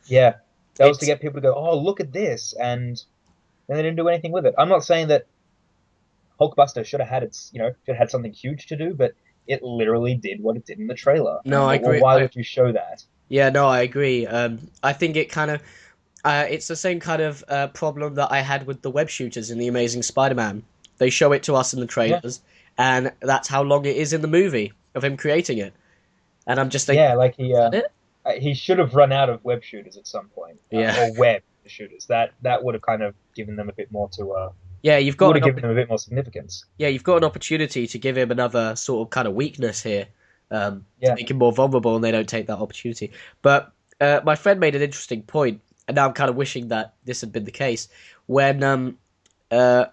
Yeah, that was to
It's
get people to go, "Oh, look at this," and then they didn't do anything with it. I'm not saying that Hulkbuster should have had should have had something huge to do, but it literally did what it did in the trailer. And
no,
I'm
I
like, well,
agree.
why would you show that?
Yeah, no, I agree. I think it kind of it's the same kind of problem that I had with the web shooters in the Amazing Spider-Man. They show it to us in the
Yeah,
trailers, and that's how long it is in the movie of him creating it. And I'm just thinking,
yeah, like
is that it?
he should have run out of web shooters at some point,
Yeah,
or web shooters. That would have kind of given them a bit more to
yeah.
would have given them a bit more significance.
You've got an opportunity to give him another sort of kind of weakness here, to
Yeah,
make him more vulnerable, and they don't take that opportunity. But my friend made an interesting point, and now I'm kind of wishing that this had been the case. When uh,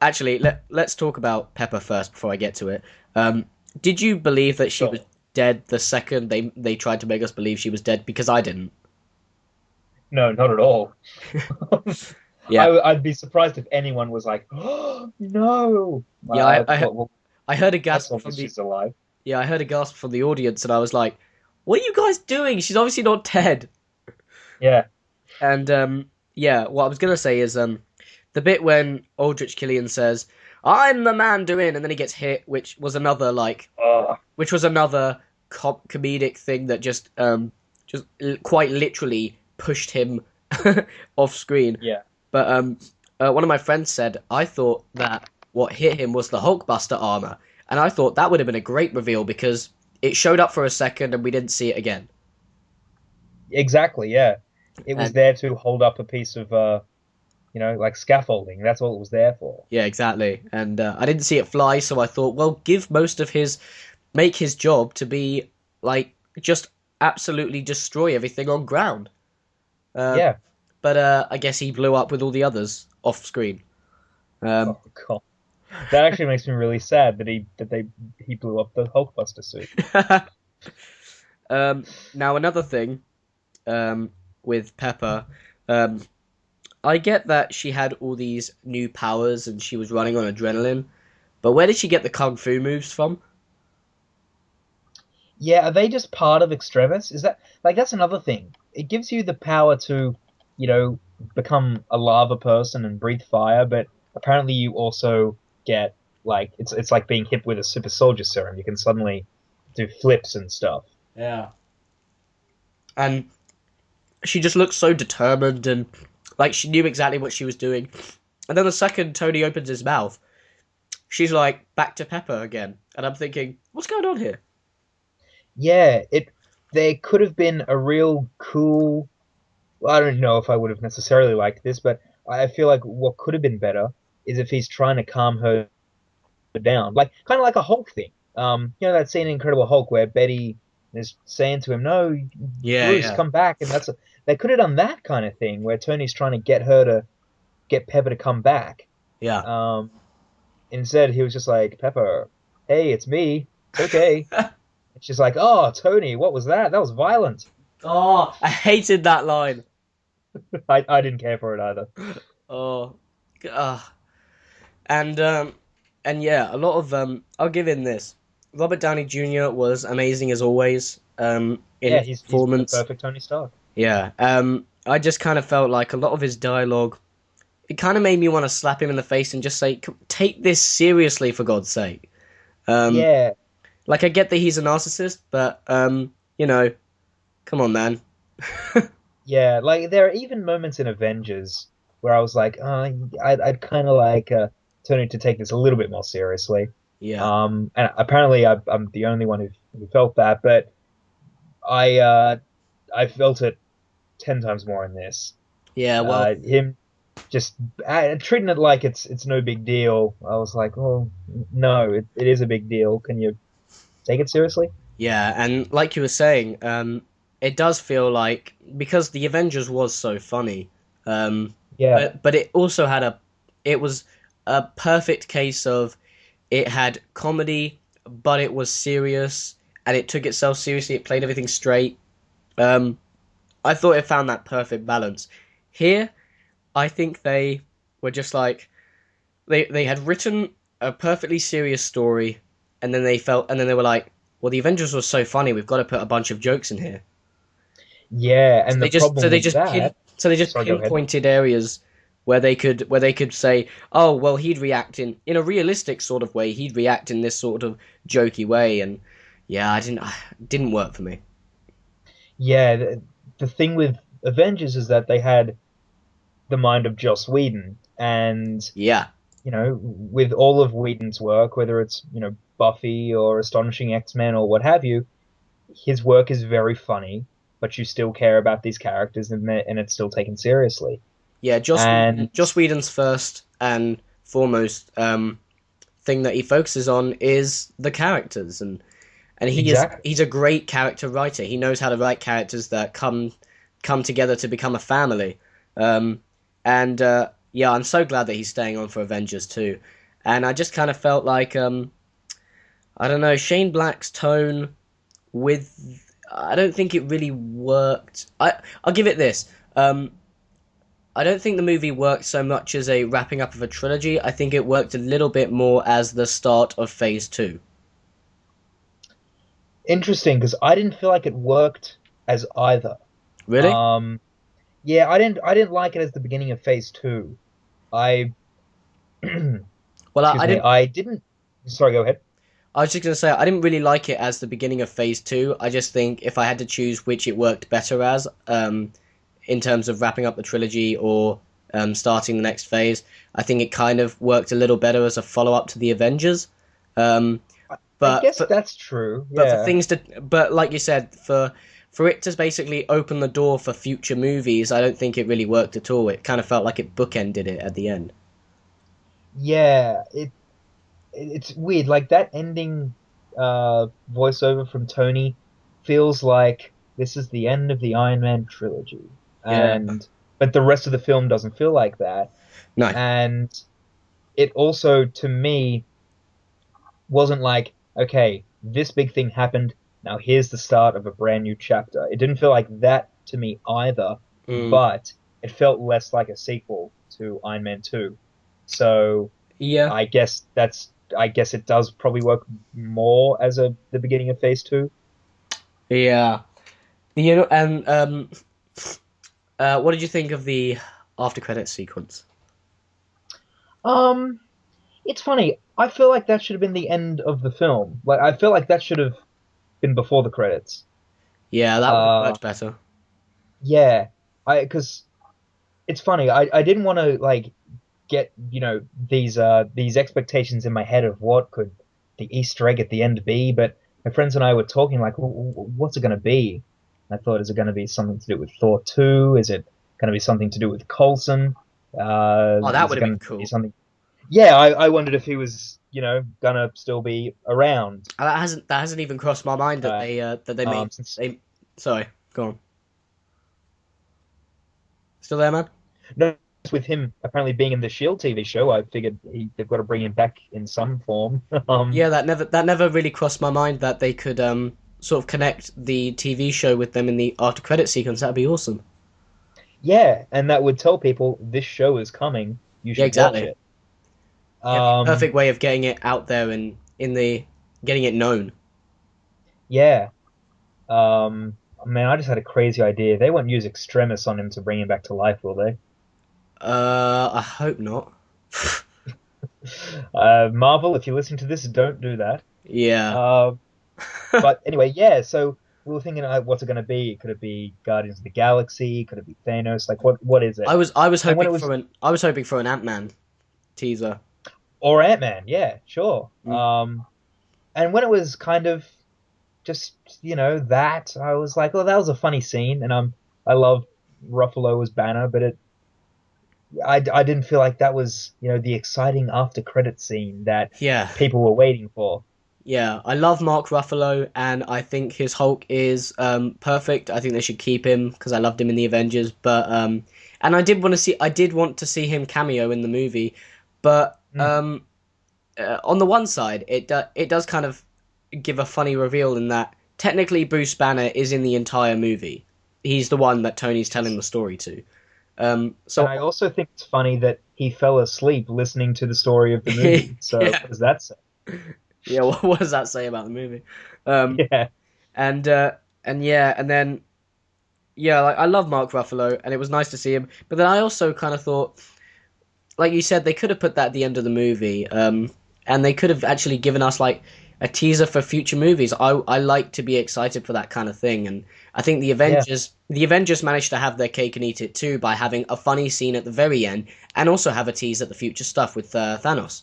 actually, let's talk about Pepper first before I get to it. Did you believe that she was
so
dead the second they tried to make us believe she was dead? Because I didn't.
no, not at all.
Yeah,
I'd be surprised if anyone was like, "Oh no!"
yeah.
I thought, well,
I heard a
that's
gasp from
obvious
the
she's alive.
yeah, I heard a gasp from the audience, and I was like, "What are you guys doing? She's obviously not dead."
Yeah,
And yeah, what I was gonna say is the bit when Aldrich Killian says, "I'm the Mandarin," and then he gets hit,
oh,
which was another comedic thing that just quite literally pushed him off screen.
yeah,
But one of my friends said I thought that what hit him was the Hulkbuster armor, and I thought that would have been a great reveal because it showed up for a second and we didn't see it again.
exactly. Yeah, it was
And
there to hold up a piece of like scaffolding. That's all it was there for.
yeah, exactly. And I didn't see it fly, so I thought, well, make his job to be like just absolutely destroy everything on ground. Uh,
Yeah.
but I guess he blew up with all the others off screen. Um,
Oh God, that actually makes me really sad that he blew up the Hulkbuster suit.
now another thing with Pepper, um, I get that she had all these new powers and she was running on adrenaline, but where did she get the kung fu moves from?
Yeah, are they just part of Extremis? Is that like that's another thing? It gives you the power to, you know, become a lava person and breathe fire, but apparently you also get like it's like being hit with a super soldier serum. You can suddenly do flips and stuff.
Yeah. And she just looked so determined and like she knew exactly what she was doing. And then the second Tony opens his mouth, she's like back to Pepper again. And I'm thinking, what's going on here?
Yeah, it there could have been a real cool. I don't know if I would have necessarily liked this, but I feel like what could have been better is if he's trying to calm her down, like kind of like a Hulk thing. That scene in Incredible Hulk where Betty is saying to him, "No,
Yeah,
Bruce,
yeah,
come back," and they could have done that kind of thing where Tony's trying to get her to get Pepper to come back.
yeah.
Um, Instead, he was just like, "Pepper, hey, it's me. It's okay." And she's like, "Oh, Tony, what was that? That was violent."
Oh, I hated that line.
I didn't care for it either.
Oh, uh, and um, and yeah, a lot of I'll give in this. Robert Downey Jr. was amazing as always. In
Yeah,
his
he's the
performance.
perfect Tony Stark.
Yeah. I just kind of felt like a lot of his dialogue. It kind of made me want to slap him in the face and just say, "Take this seriously, for God's sake." Um,
Yeah,
like I get that he's a narcissist, but come on, man.
yeah. Like there are even moments in Avengers where I was like, I'd kind of like Tony to take this a little bit more seriously.
Yeah.
And apparently I'm the only one who felt that, but I uh, I felt it 10 times more in this.
Yeah. Well.
Him just treating it like it's no big deal. I was like, oh no, it is a big deal. Can you take it seriously?
Yeah, and like you were saying, it does feel like because the Avengers was so funny,
Yeah,
but it also had it was a perfect case of it had comedy, but it was serious and it took itself seriously. It played everything straight. Um, I thought it found that perfect balance. Here, I think they were just like they had written a perfectly serious story, and then they were like, well, the Avengers was so funny, we've got to put a bunch of jokes in here.
yeah.
So
And the
so
problem
they
with
just
that, sorry, go ahead.
pinpointed areas where they could say, oh, well, he'd react in a realistic sort of way. He'd react in this sort of jokey way, and yeah, it didn't work for me.
Yeah, the thing with Avengers is that they had the mind of Joss Whedon, and
Yeah,
with all of Whedon's work, whether it's Buffy or Astonishing X-Men or what have you, his work is very funny, but you still care about these characters and it's still taken seriously.
yeah.
And
Joss Whedon's first and foremost thing that he focuses on is the characters, and
exactly.
he's a great character writer. He knows how to write characters that come together to become a family. And yeah, I'm so glad that he's staying on for Avengers too. And I just kind of felt like I don't know, Shane Black's tone with I don't think it really worked. I'll give it this. I don't think the movie worked so much as a wrapping up of a trilogy. I think it worked a little bit more as the start of Phase 2.
Interesting, because I didn't feel like it worked as either.
Really?
Um, yeah, I didn't like it as the beginning of Phase 2. I
Well,
excuse
I
me,
didn't.
I didn't. Sorry, go ahead.
I was just gonna say I didn't really like it as the beginning of Phase 2. I just think if I had to choose which it worked better as, in terms of wrapping up the trilogy or starting the next phase, I think it kind of worked a little better as a follow up to the Avengers. Um,
I
but
guess
for,
that's true.
but for
Yeah.
things to but like you said for it to basically open the door for future movies, I don't think it really worked at all. It kind of felt like it bookended it at the end.
Yeah, it's weird. Like that ending voiceover from Tony feels like this is the end of the Iron Man trilogy.
Yeah.
And but the rest of the film doesn't feel like that.
No.
And it also to me wasn't like, okay, this big thing happened. Now here's the start of a brand new chapter. It didn't feel like that to me either,
Mm,
but it felt less like a sequel to Iron Man 2. So
yeah.
I guess it does probably work more as the beginning of Phase 2.
Yeah. And what did you think of the after credits sequence?
Um, it's funny. I feel like that should have been the end of the film. Like I feel like that should have been before the credits.
Yeah, that would have
Uh,
worked better.
yeah. I because it's funny. I didn't want to like get these expectations in my head of what could the Easter egg at the end be, but my friends and I were talking like, what's it going to be? And I thought, is it going to be something to do with Thor 2? Is it going to be something to do with Coulson?
Oh, that
Is
would
it
have been
going to be
cool.
something? Yeah, I wondered if he was, gonna still be around.
That hasn't even crossed my mind that
Uh,
they made
since
they. Sorry, go on. Still there, man?
no, with him apparently being in the Shield TV show, I figured they've got to bring him back in some form.
Yeah, that never really crossed my mind that they could sort of connect the TV show with them in the after credit sequence. That'd be awesome.
Yeah, and that would tell people this show is coming. You
Yeah,
should watch
exactly.
it.
Yeah, it'd be a
Um,
perfect way of getting it out there and in the getting it known.
yeah. Man, I just had a crazy idea. They won't use Extremis on him to bring him back to life, will they?
I hope not.
Marvel, if you listen to this, don't do that.
Yeah.
Uh, but anyway, yeah. So we were thinking, what's it going to be? Could it be Guardians of the Galaxy? Could it be Thanos? Like, what is it?
I was
And when
hoping
it
for
was,
an Ant-Man teaser.
or Ant-Man, yeah, sure.
Mm.
And when it was kind of just, that, I was like, oh, that was a funny scene, and I love Ruffalo as Banner, but I didn't feel like that was, the exciting after credit scene that
Yeah.
people were waiting for.
Yeah, I love Mark Ruffalo, and I think his Hulk is perfect. I think they should keep him because I loved him in the Avengers. But and I did want to see him cameo in the movie. But
Mm,
on the one side, it does kind of give a funny reveal in that technically Bruce Banner is in the entire movie. He's the one that Tony's telling
yes.
the story to.
And
So
I also think it's funny that he fell asleep listening to the story of the movie. So
yeah,
what does that say?
yeah. What does that say about the movie? Um,
Yeah,
and yeah, and then yeah, like I love Mark Ruffalo, and it was nice to see him. But then I also kind of thought, like you said, they could have put that at the end of the movie, and they could have actually given us like a teaser for future movies. I like to be excited for that kind of thing, and I think
yeah,
the Avengers managed to have their cake and eat it too by having a funny scene at the very end, and also have a tease at the future stuff with Thanos.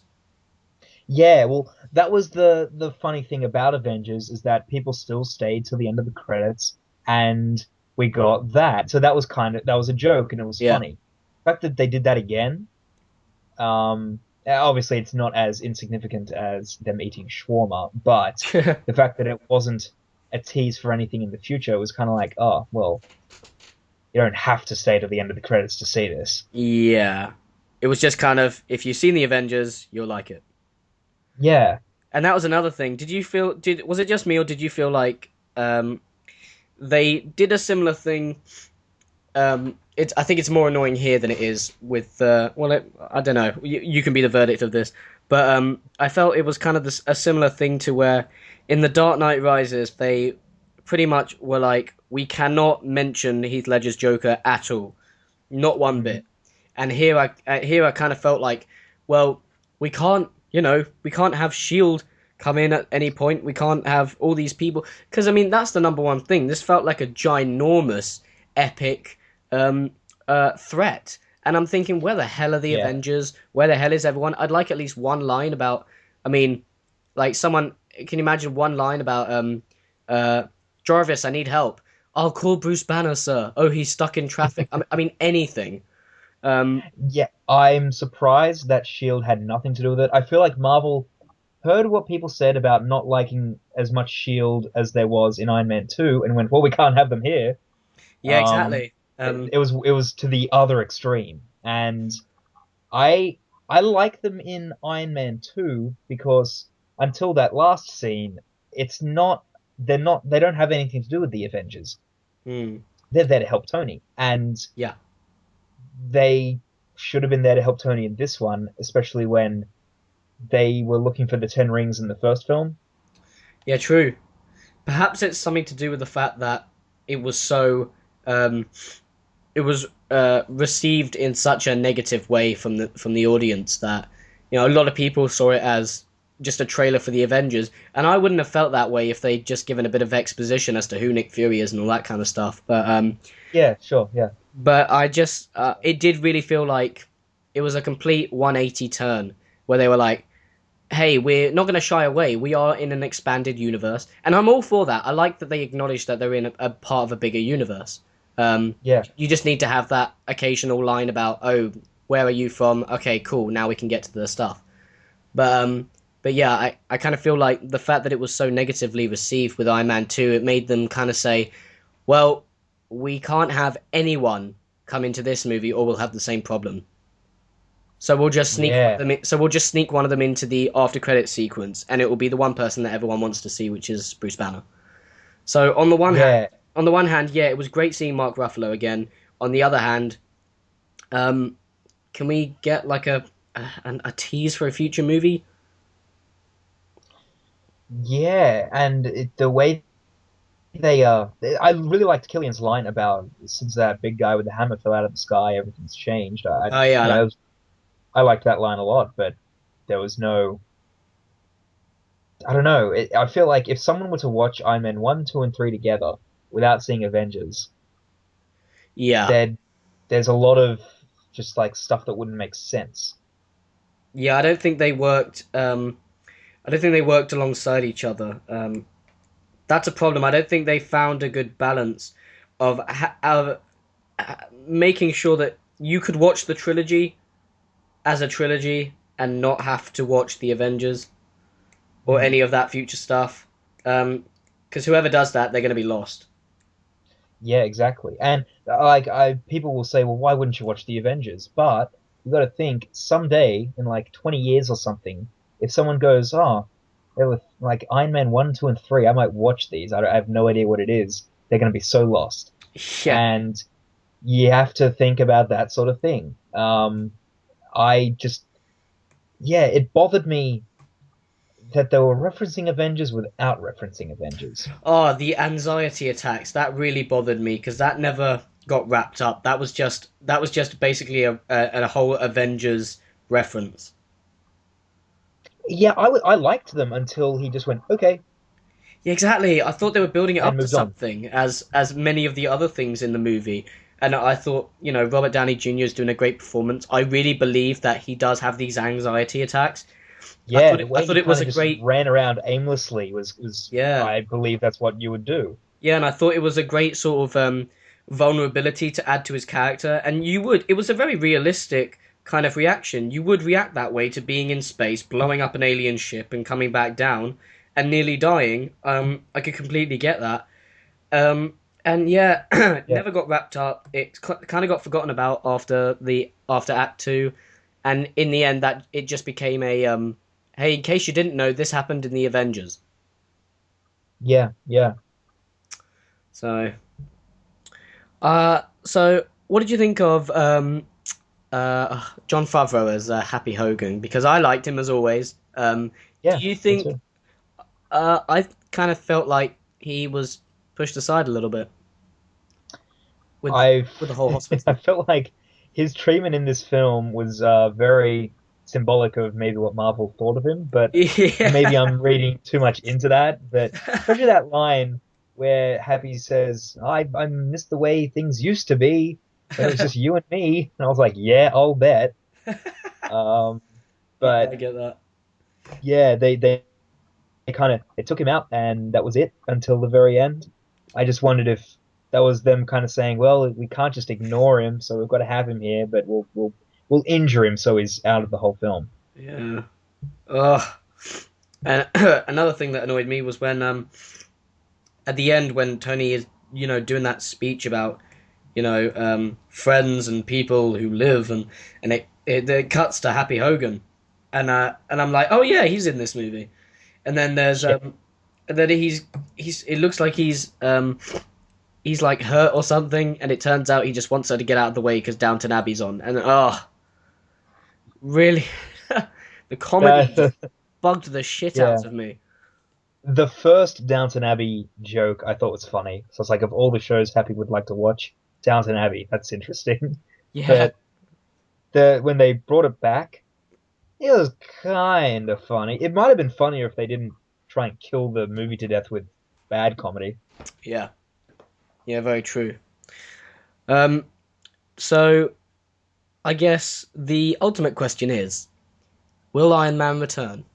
yeah. Well, that was the funny thing about Avengers is that people still stayed till the end of the credits, and we got that. So that was a joke, and it was
Yeah.
funny. The fact that they did that again. Obviously, it's not as insignificant as them eating shawarma, but the fact that it wasn't a tease for anything in the future was kind of like, oh, well, you don't have to stay to the end of the credits to see this.
Yeah. It was just kind of if you've seen the Avengers, you'll like it.
Yeah,
And that was another thing. Did was it just me or did you feel like they did a similar thing? I think it's more annoying here than it is with I don't know. You can be the verdict of this, but I felt it was kind of a similar thing to where in the Dark Knight Rises they pretty much were like we cannot mention Heath Ledger's Joker at all, not one
mm,
bit. And here I kind of felt like, well, we can't have Shield come in at any point. We can't have all these people because I mean that's the number one thing. This felt like a ginormous, epic threat, and I'm thinking, where the hell are the
yeah,
Avengers? Where the hell is everyone? I'd like at least one line about. I mean, like someone can you imagine one line about uh Jarvis, I need help. I'll call Bruce Banner, sir. Oh, he's stuck in traffic. I mean anything. Um,
yeah. I'm surprised that Shield had nothing to do with it. I feel like Marvel heard what people said about not liking as much Shield as there was in Iron Man 2, and went, well, we can't have them here.
yeah,
Um,
exactly.
it was to the other extreme, and I I like them in Iron Man 2 because until that last scene, it's not they don't have anything to do with the Avengers.
Hmm,
They're there to help Tony, and
yeah,
they should have been there to help Tony in this one, especially when they were looking for the Ten Rings in the first film.
yeah, true. Perhaps it's something to do with the fact that it was so um, it was received in such a negative way from the audience that a lot of people saw it as just a trailer for the Avengers, and I wouldn't have felt that way if they'd just given a bit of exposition as to who Nick Fury is and all that kind of stuff.
Yeah, sure, yeah.
But I just it did really feel like it was a complete 180 turn where they were like, hey, we're not going to shy away. We are in an expanded universe, and I'm all for that. I like that they acknowledge that they're in a part of a bigger universe.
Yeah,
You just need to have that occasional line about, oh, where are you from? Okay, cool. Now we can get to the stuff. But but yeah, I kind of feel like the fact that it was so negatively received with Iron Man 2, it made them kind of say, well, we can't have anyone come into this movie or we'll have the same problem. So we'll just sneak one of
yeah,
them in, so we'll just sneak one of them into the after credit sequence and it will be the one person that everyone wants to see, which is Bruce Banner. So
yeah,
on the one hand, yeah, it was great seeing Mark Ruffalo again. On the other hand, um, can we get like a tease for a future movie?
yeah. And the way I really liked Killian's line about since that big guy with the hammer fell out of the sky, everything's changed.
Oh yeah,
You know, I liked that line a lot, but there was no. I don't know. I feel like if someone were to watch Iron Man 1, 2, and 3 together without seeing Avengers,
yeah,
there there's a lot of just like stuff that wouldn't make sense.
yeah. I don't think they worked. I don't think they worked alongside each other. That's a problem. I don't think they found a good balance of making sure that you could watch the trilogy as a trilogy and not have to watch the Avengers or
Hmm.
any of that future stuff. Because whoever does that, they're going to be lost.
Yeah, exactly. And like I people will say, well, why wouldn't you watch the Avengers? But you got to think someday in like 20 years or something, if someone goes, oh, there were like Iron Man 1, 2, and 3, I might watch these. I have no idea what it is. They're going to be so lost.
Yeah,
And you have to think about that sort of thing. I just, yeah, it bothered me that they were referencing Avengers without referencing Avengers.
oh, the anxiety attacks. That really bothered me because that never got wrapped up. That was just basically a whole Avengers reference.
Yeah, I liked them until he just went, okay,
Yeah, exactly. I thought they were building it
and
up to
moved on.
something, as many of the other things in the movie. And I thought, Robert Downey Jr. is doing a great performance. I really believe that he does have these anxiety attacks.
Yeah, the
I
way
thought
he
it
kind
was
of
a
just
great,
ran around aimlessly was
yeah,
I believe that's what you would do.
yeah, and I thought it was a great sort of vulnerability to add to his character. And it was a very realistic kind of reaction. You would react that way to being in space, blowing up an alien ship, and coming back down and nearly dying. I could completely get that. And yeah,
Yeah,
never got wrapped up. It kind of got forgotten about after Act Two, and in the end, that it just became a hey, in case you didn't know, this happened in the Avengers.
yeah, yeah.
So what did you think of John Favreau as Happy Hogan? Because I liked him as always. Do
Yeah,
you
me
think?
too.
I kind of felt like he was pushed aside a little bit with
I
with the whole
I
hospital.
felt like his treatment in this film was very symbolic of maybe what Marvel thought of him, but maybe
Yeah.
I'm reading too much into that. But especially that line where Happy says, I miss the way things used to be when it was just you and me. And I was like, yeah, I'll bet. Um,
Yeah,
but
I get that.
yeah, they kind of they took him out and that was it until the very end. I just wondered if that was them kind of saying, well, we can't just ignore him, so we've got to have him here, but we'll injure him so he's out of the whole film.
Yeah. Ugh. And another thing that annoyed me was when at the end when Tony is doing that speech about friends and people who live and it cuts to Happy Hogan and I'm like, oh yeah, he's in this movie. And then there's
Yeah,
and then he's it looks like he's like hurt or something, and it turns out he just wants her to get out of the way because Downton Abbey's on. And really, the comedy just
that,
bugged the shit
yeah.
out of me.
The first Downton Abbey joke I thought was funny. So it's like of all the shows Happy would like to watch, Downton Abbey, that's interesting.
Yeah,
But the when they brought it back, it was kind of funny. It might have been funnier if they didn't try and kill the movie to death with bad comedy.
yeah, yeah, very true. Um, so I guess the ultimate question is, will Iron Man return?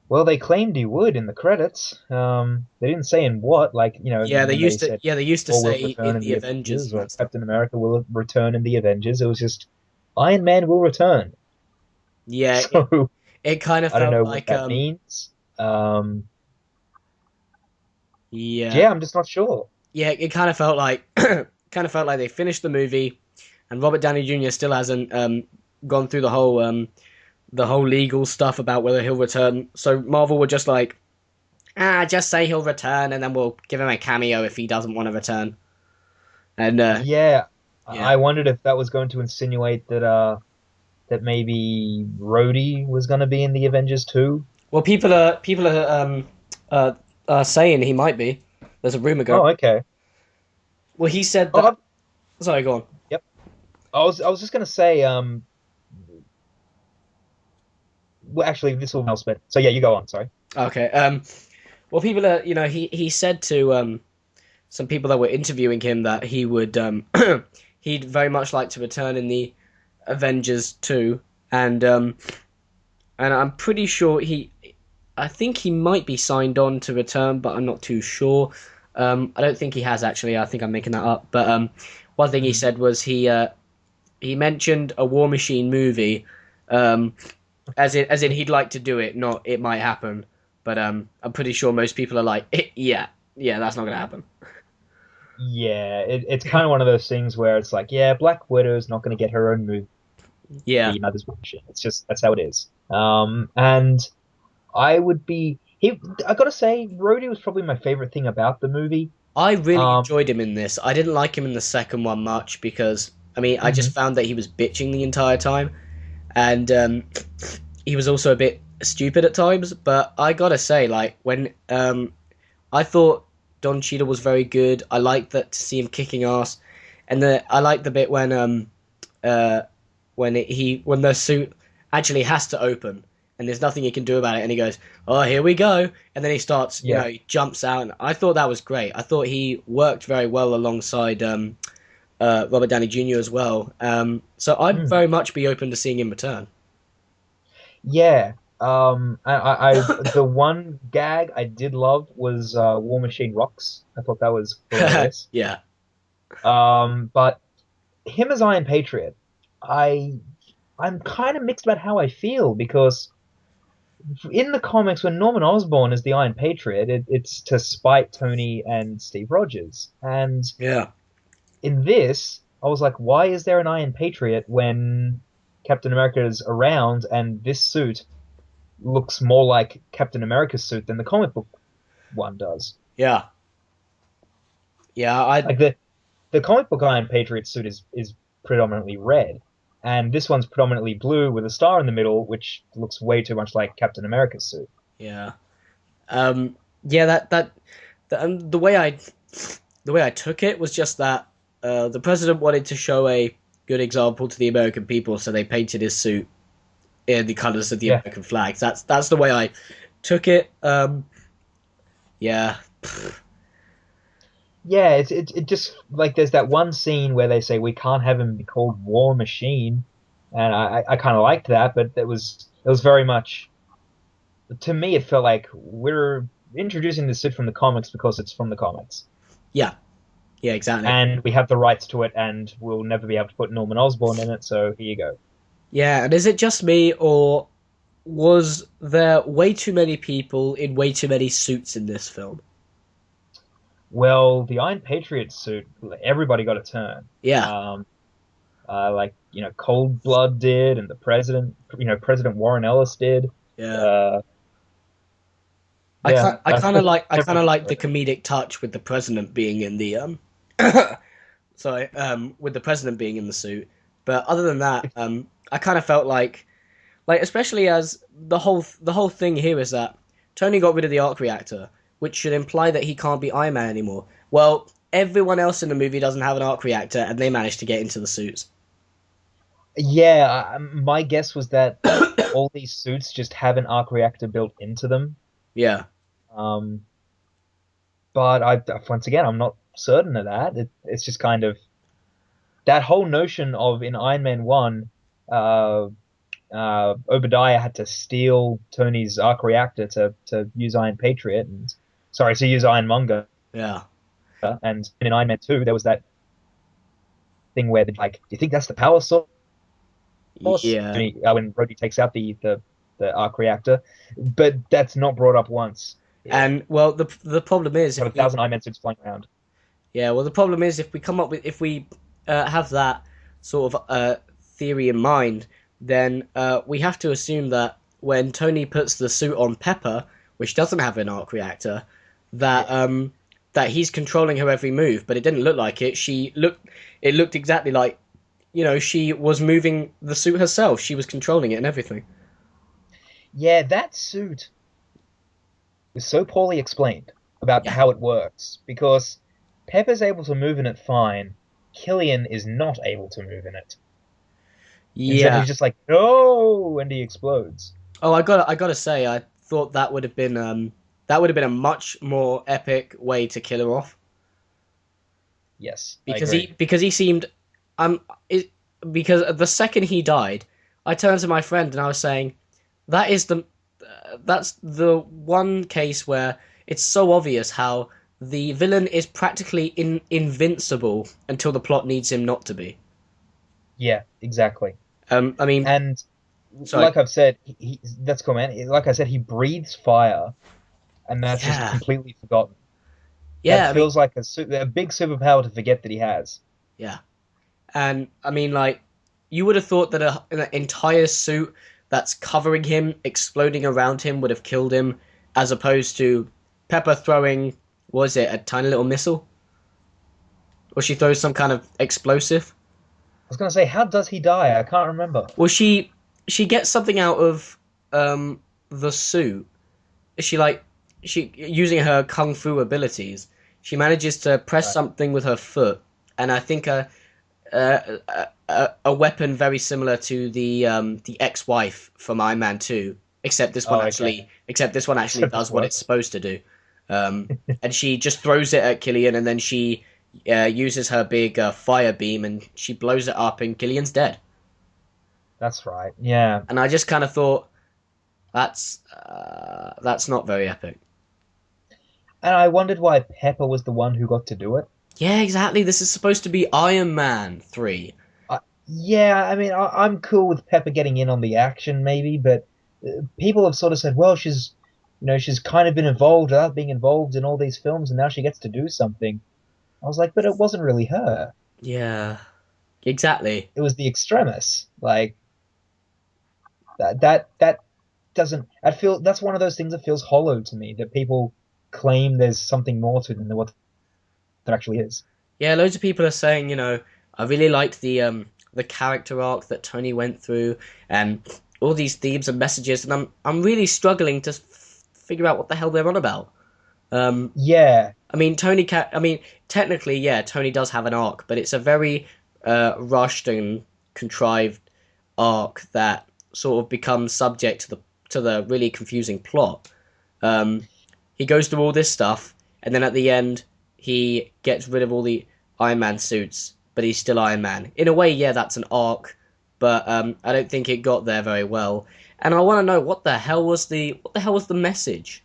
Well, they claimed he would in the credits. They didn't say in what, like,
Yeah, they
when they
used to.
said
Yeah, they used to
Thor will
say
return
in
in
the
the
Avengers
Avengers
and
or
that stuff.
Captain America will return in the Avengers. It was just Iron Man will return.
Yeah,
So
it kind of
I don't
felt
know what
like
that means.
yeah,
Yeah, I'm just not sure.
yeah, it kind of felt like kind of felt like they finished the movie, and Robert Downey Jr. still hasn't gone through the whole legal stuff about whether he'll return. So Marvel were just like, just say he'll return, and then we'll give him a cameo if he doesn't want to return. And
Yeah,
yeah,
I wondered if that was going to insinuate that maybe Rhodey was going to be in the Avengers too.
well, uh, saying he might be. There's a rumor going.
Oh, okay.
Well, he said
Oh,
that. Sorry, go on.
yep. I was just going to say well, actually, this will help, but so yeah, you go on. Sorry.
Okay. Well, people are, he said to some people that were interviewing him that he would he'd very much like to return in the Avengers too, and I'm pretty sure I think he might be signed on to return, but I'm not too sure. I don't think he has actually. I think I'm making that up. But one thing he
Mm.
said was he mentioned a War Machine movie, um, as in he'd like to do it, not it might happen. But I'm pretty sure most people are like, yeah, yeah, that's not gonna happen.
Yeah, it's kind of one of those things where it's like, yeah, Black Widow's not going to get her own movie.
Yeah,
Mother's bullshit. It's just that's how it is. And I would be he. I gotta say, Rhodey was probably my favorite thing about the movie.
I really
Um,
enjoyed him in this. I didn't like him in the second one much because I mean I just
mhm.
found that he was bitching the entire time, and he was also a bit stupid at times. But I gotta say, like when I thought Don Cheadle was very good. I liked that to see him kicking ass, and I liked the bit uh when the suit actually has to open and there's nothing he can do about it, and he goes, "Oh, here we go," and then he starts,
Yeah.
he jumps out, and I thought that was great. I thought he worked very well alongside Robert Downey Jr. as well. So I'd
Mm.
very much be open to seeing him return.
Yeah. The one gag I did love was War Machine Rocks. I thought that was hilarious.
Yeah,
But him as Iron Patriot, I I'm kind of mixed about how I feel because in the comics, when Norman Osborn is the Iron Patriot, it's to spite Tony and Steve Rogers. And
yeah,
in this, I was like, why is there an Iron Patriot when Captain America is around and this suit looks more like Captain America's suit than the comic book one does?
yeah, yeah. I
Like the comic book Iron Patriot suit is predominantly red, and this one's predominantly blue with a star in the middle, which looks way too much like Captain America's suit.
yeah, yeah. The way I took it was just that the president wanted to show a good example to the American people, so they painted his suit in the colours of the
Yeah,
American flags. That's the way I took it. Yeah,
yeah. It just like there's that one scene where they say we can't have him be called War Machine, and I kind of liked that, but it was very much to me. It felt like we're introducing this suit from the comics because it's from the comics.
yeah, yeah, exactly.
And we have the rights to it, and we'll never be able to put Norman Osborn in it. So here you go.
Yeah, and is it just me, or was there way too many people in way too many suits in this film?
Well, the Iron Patriot suit, everybody got a turn.
Yeah,
Um, like Cold Blood did, and the president, President Warren Ellis did.
yeah.
Uh, yeah,
I kind of
everybody
like
got
the
a turn.
comedic touch with the president being in the sorry, with the president being in the suit. But other than that, I kind of felt like especially as the whole thing here is that Tony got rid of the arc reactor, which should imply that he can't be Iron Man anymore. Well, everyone else in the movie doesn't have an arc reactor, and they managed to get into the suits.
Yeah, my guess was that all these suits just have an arc reactor built into them.
Yeah,
Um, but once again, I'm not certain of that. It's just kind of that whole notion of in Iron Man 1, uh, Obadiah had to steal Tony's arc reactor to use Iron Patriot and sorry to use Ironmonger.
Yeah.
And in Iron Man 2, there was that thing where like, do you think that's the power source?
Yeah.
When Rhodey takes out the arc reactor, but that's not brought up once. Yeah,
And well, the problem is
got
if
a
we
thousand Iron Man suits flying around.
yeah, well the problem is if we come up with if we have that sort of theory in mind, then we have to assume that when Tony puts the suit on Pepper, which doesn't have an arc reactor, that
Yeah,
that he's controlling her every move, but it didn't look like it. It looked exactly like, she was moving the suit herself. She was controlling it and everything.
yeah, that suit is so poorly explained about
Yeah.
how it works because Pepper's able to move in it fine. Killian is not able to move in it. Instead,
Yeah.
he's just like, no, and he explodes.
Oh, I gotta say, I thought that would have been a much more epic way to kill her off
Yes, I
because
agree.
he seemed um it, because the second he died, I turned to my friend and I was saying that is that's the one case where it's so obvious how the villain is practically invincible until the plot needs him not to be.
Yeah, exactly.
I mean,
And
sorry.
like I've said, that's cool, man. Like I said, he breathes fire, and that's just
Yeah,
completely forgotten. That
yeah. I mean,
feels like a big superpower to forget that he has.
yeah. And I mean, like, you would have thought that an entire suit that's covering him, exploding around him, would have killed him, as opposed to Pepper throwing, was it a tiny little missile? Or she throws some kind of explosive?
I was gonna say, how does he die? I can't remember.
Well, she gets something out of the suit. She like she using her kung fu abilities. She manages to press
Right.
something with her foot, and I think a weapon very similar to the ex-wife from Iron Man 2,
Oh, okay.
except this one actually
Except it
does what it's
works.
supposed to do. And she just throws it at Killian, and then she uses her big fire beam, and she blows it up, and Killian's dead.
That's right. Yeah.
And I just kind of thought that's not very epic.
And I wondered why Pepper was the one who got to do it.
Yeah, exactly. This is supposed to be Iron Man 3.
Yeah, I mean, I'm cool with Pepper getting in on the action, maybe, but people have sort of said, well, she's kind of been involved without being involved in all these films, and now she gets to do something. I was like, but it wasn't really her.
Yeah, exactly.
It was the Extremis. Like that doesn't. I feel that's one of those things that feels hollow to me. That people claim there's something more to it than what there actually is.
Yeah, loads of people are saying, I really liked the character arc that Tony went through and all these themes and messages, and I'm really struggling to figure out what the hell they're on about. Um,
Yeah,
I mean, I mean, technically, yeah, Tony does have an arc, but it's a very rushed and contrived arc that sort of becomes subject to the really confusing plot. Um, he goes through all this stuff, and then at the end, he gets rid of all the Iron Man suits, but he's still Iron Man. In a way, yeah, that's an arc, but I don't think it got there very well. And I want to know what the hell was the message?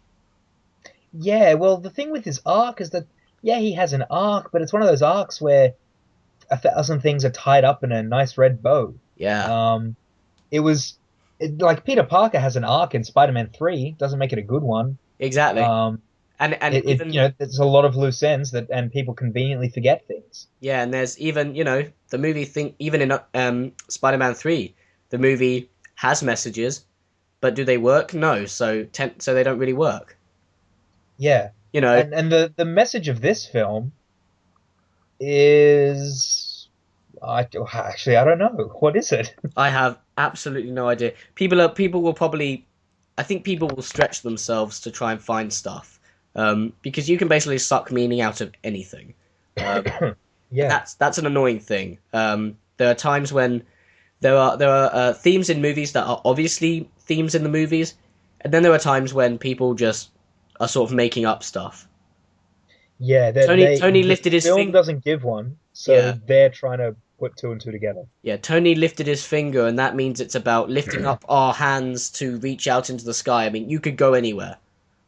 yeah. Well, the thing with his arc is that yeah, he has an arc, but it's one of those arcs where a thousand things are tied up in a nice red bow.
Yeah,
Um, like Peter Parker has an arc in Spider-Man 3, doesn't make it a good one.
exactly.
Um,
And even
there's a lot of loose ends that and people conveniently forget things.
yeah, and there's even the movie thing. Even in Spider-Man 3, the movie has messages, but do they work? No, so they don't really work.
Yeah,
You know,
and the message of this film is actually I don't know what is it.
I have absolutely no idea. People will probably, I think people will stretch themselves to try and find stuff, because you can basically suck meaning out of anything, and
Yeah,
that's an annoying thing. There are times when there are themes in movies that are obviously themes in the movies, and then there are times when people just are sort of making up stuff.
yeah.
Tony lifted his
Film
thing.
doesn't give one, so
Yeah,
they're trying to put two and two together.
Yeah, Tony lifted his finger, and that means it's about lifting up our hands to reach out into the sky. I mean, you could go anywhere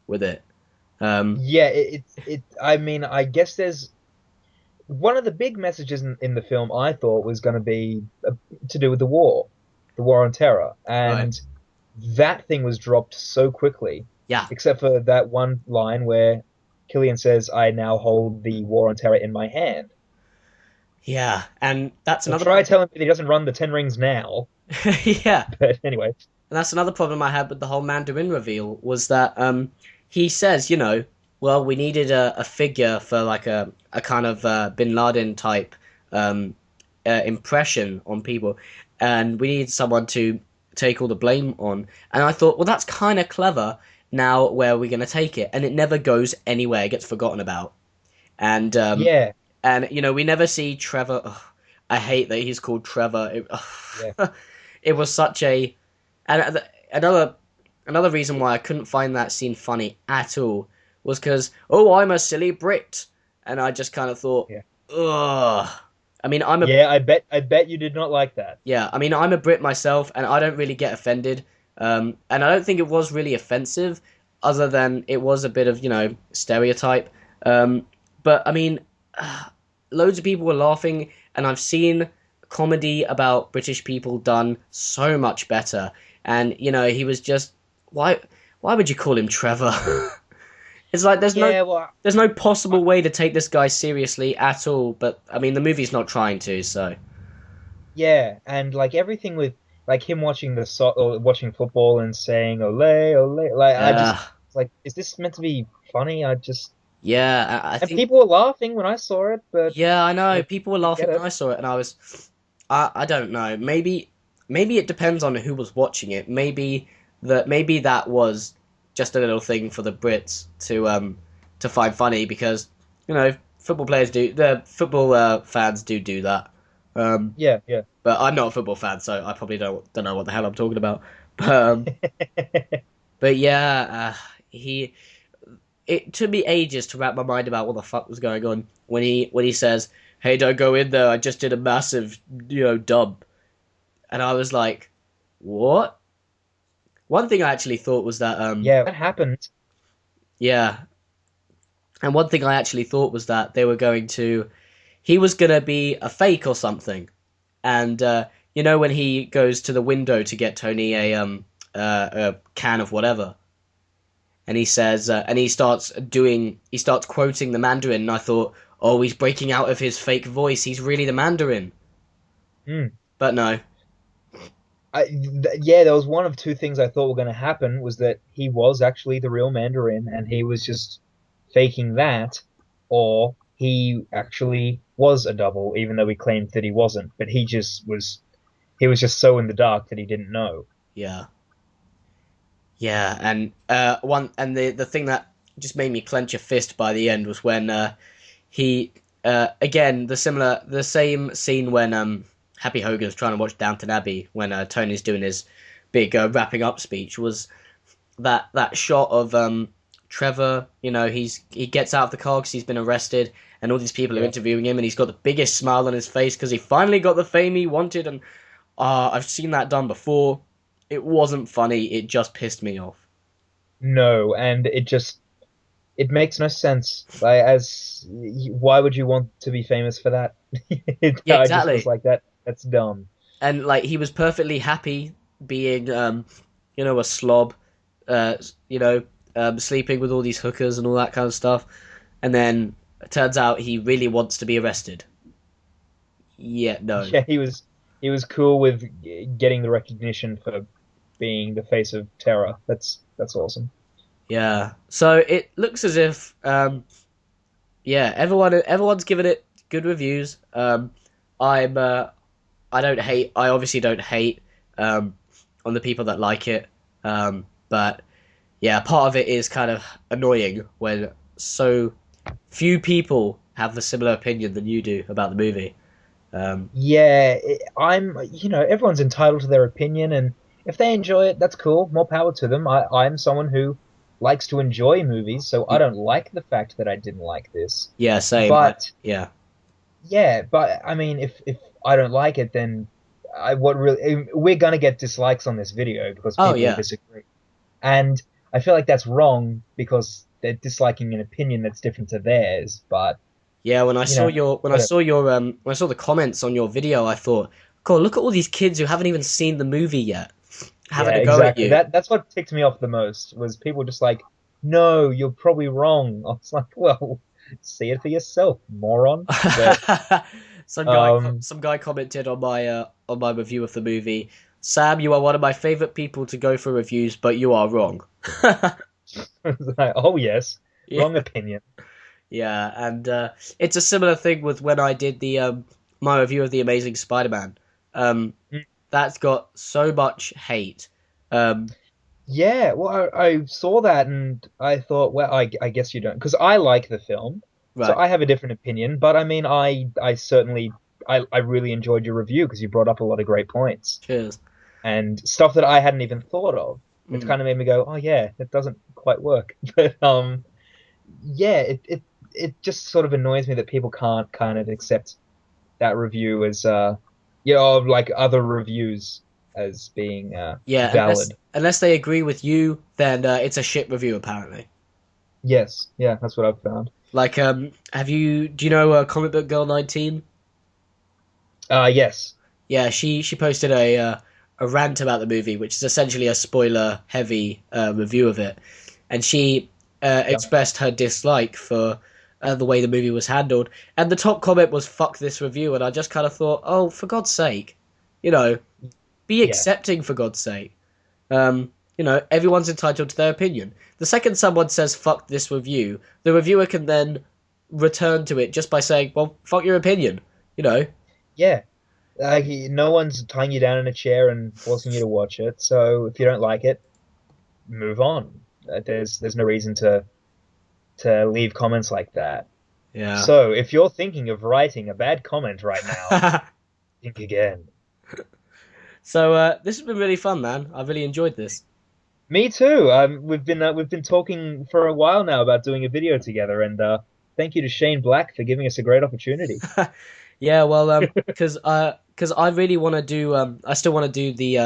with it.
Yeah, I mean, I guess there's one of the big messages in the film I thought was going to be to do with the war on terror,
Right.
and that thing was dropped so quickly,
Yeah.
except for that one line where Killian says, "I now hold the war on terror in my hand."
Yeah, and that's
So
another
try
problem.
telling me that he doesn't run the Ten Rings now,
Yeah,
but anyway,
and that's another problem I had with the whole Mandarin reveal was that he says, well, we needed a figure for like a kind of Bin Laden type um, impression on people, and we needed someone to take all the blame on. And I thought, well, that's kind of clever. Now, where are we going to take it? And it never goes anywhere; it gets forgotten about. And
yeah,
we never see Trevor. Ugh, I hate that he's called Trevor.
yeah,
It was such a and another reason why I couldn't find that scene funny at all was because I'm a silly Brit, and I just kind of thought,
yeah,
ugh. I mean, I'm a
yeah. I bet you did not like that.
yeah. I mean, I'm a Brit myself, and I don't really get offended. And I don't think it was really offensive, other than it was a bit of stereotype. But I mean, loads of people were laughing, and I've seen comedy about British people done so much better. And he was just why would you call him Trevor? It's like
Yeah, well,
there's no possible way to take this guy seriously at all. But I mean, the movie's not trying to, so
yeah, and like everything with like him watching or watching football and saying "ole ole," like I just
uh,
like, is this meant to be funny? I just
yeah, I
and
think
people were laughing when I saw it, but
yeah, I know
like
people were
I
laughing
get
when
it.
I saw it, and I don't know, maybe it depends on who was watching it. Maybe that was just a little thing for the Brits to find funny because football players the football fans do that. Um,
Yeah, yeah.
but I'm not a football fan, so I probably don't know what the hell I'm talking about. But yeah, he it took me ages to wrap my mind about what the fuck was going on when he says, "Hey, don't go in there. I just did a massive dub," and I was like, "What?" One thing I actually thought was that
Yeah, that happened.
yeah, and one thing I actually thought was that they were going to he was gonna be a fake or something, and when he goes to the window to get Tony a can of whatever, and he says and he starts quoting the Mandarin, and I thought, oh, he's breaking out of his fake voice. He's really the Mandarin,
Mm.
but no.
Yeah, there was one of two things I thought were going to happen was that he was actually the real Mandarin and he was just faking that, or he actually was a double, even though he claimed that he wasn't. But he was just so in the dark that he didn't know.
Yeah, yeah, and the thing that just made me clench a fist by the end was when he again the same scene when Happy Hogan's trying to watch Downton Abbey when Tony's doing his big wrapping up speech was that shot of Trevor. He gets out of the car because he's been arrested, and all these people are
Yeah.
interviewing him, and he's got the biggest smile on his face because he finally got the fame he wanted. And I've seen that done before. It wasn't funny. It just pissed me off.
No, and it makes no sense. Like, why would you want to be famous for that?
Yeah,
I just was
exactly.
like that. That's dumb.
And like he was perfectly happy being a slob, uh, you know, sleeping with all these hookers and all that kind of stuff. And then it turns out he really wants to be arrested. Yeah, no.
Yeah, he was cool with getting the recognition for being the face of terror. That's awesome.
Yeah. So it looks as if yeah, everyone's given it good reviews. I'm I obviously don't hate on the people that like it. But yeah, part of it is kind of annoying when so few people have a similar opinion than you do about the movie. Um,
Yeah, everyone's entitled to their opinion, and if they enjoy it, that's cool. More power to them. I'm someone who likes to enjoy movies, so I don't like the fact that I didn't like this.
yeah, same.
But
Yeah,
yeah, but I mean, if I don't like it, then we're gonna get dislikes on this video because
Oh
people will
yeah,
disagree. And I feel like that's wrong because they're disliking an opinion that's different to theirs. But
yeah. When I
you
saw
know,
your
whatever.
when I saw the comments on your video, I thought, God, look at all these kids who haven't even seen the movie yet, having
Yeah,
a go at
exactly.
you.
That's what ticked me off the most was people just like, no, you're probably wrong. I was like, well, see it for yourself, moron. But um,
Some guy commented on my review of the movie. Sam, you are one of my favorite people to go for reviews, but you are wrong.
it's like, oh yes,
Yeah,
wrong opinion.
yeah, and it's a similar thing with when I did the my review of the Amazing Spider-Man. Um,
Mm.
that's got so much hate. Um,
Yeah, well, I saw that and I thought, well, I guess you don't, because I like the film, so
right.
I have a different opinion. But I mean, I certainly I really enjoyed your review because you brought up a lot of great points
Cheers.
and stuff that I hadn't even thought of. It
Mm.
kind of made me go, oh yeah, it doesn't quite work. But yeah, it just sort of annoys me that people can't kind of accept that review as like other reviews as being
Yeah,
valid.
unless they agree with you, then it's a shit review apparently.
Yes, yeah, that's what I've found.
Like, do you know Comic Book Girl 19?
Yes.
Yeah, she posted a rant about the movie, which is essentially a spoiler heavy review of it, and she
Yeah.
expressed her dislike for the way the movie was handled. And the top comment was "fuck this review," and I just kind of thought, oh, for God's sake, you know, be
Yeah.
accepting for God's sake. Everyone's entitled to their opinion. The second someone says "fuck this review," the reviewer can then return to it just by saying, "Well, fuck your opinion." You know.
Yeah. No one's tying you down in a chair and forcing you to watch it. So if you don't like it, move on. There's no reason to leave comments like that.
Yeah.
So if you're thinking of writing a bad comment right now, think again.
So this has been really fun, man. I really enjoyed this.
Me too. We've been talking for a while now about doing a video together, and thank you to Shane Black for giving us a great opportunity.
Yeah, well, because I really want to do, I still want to do the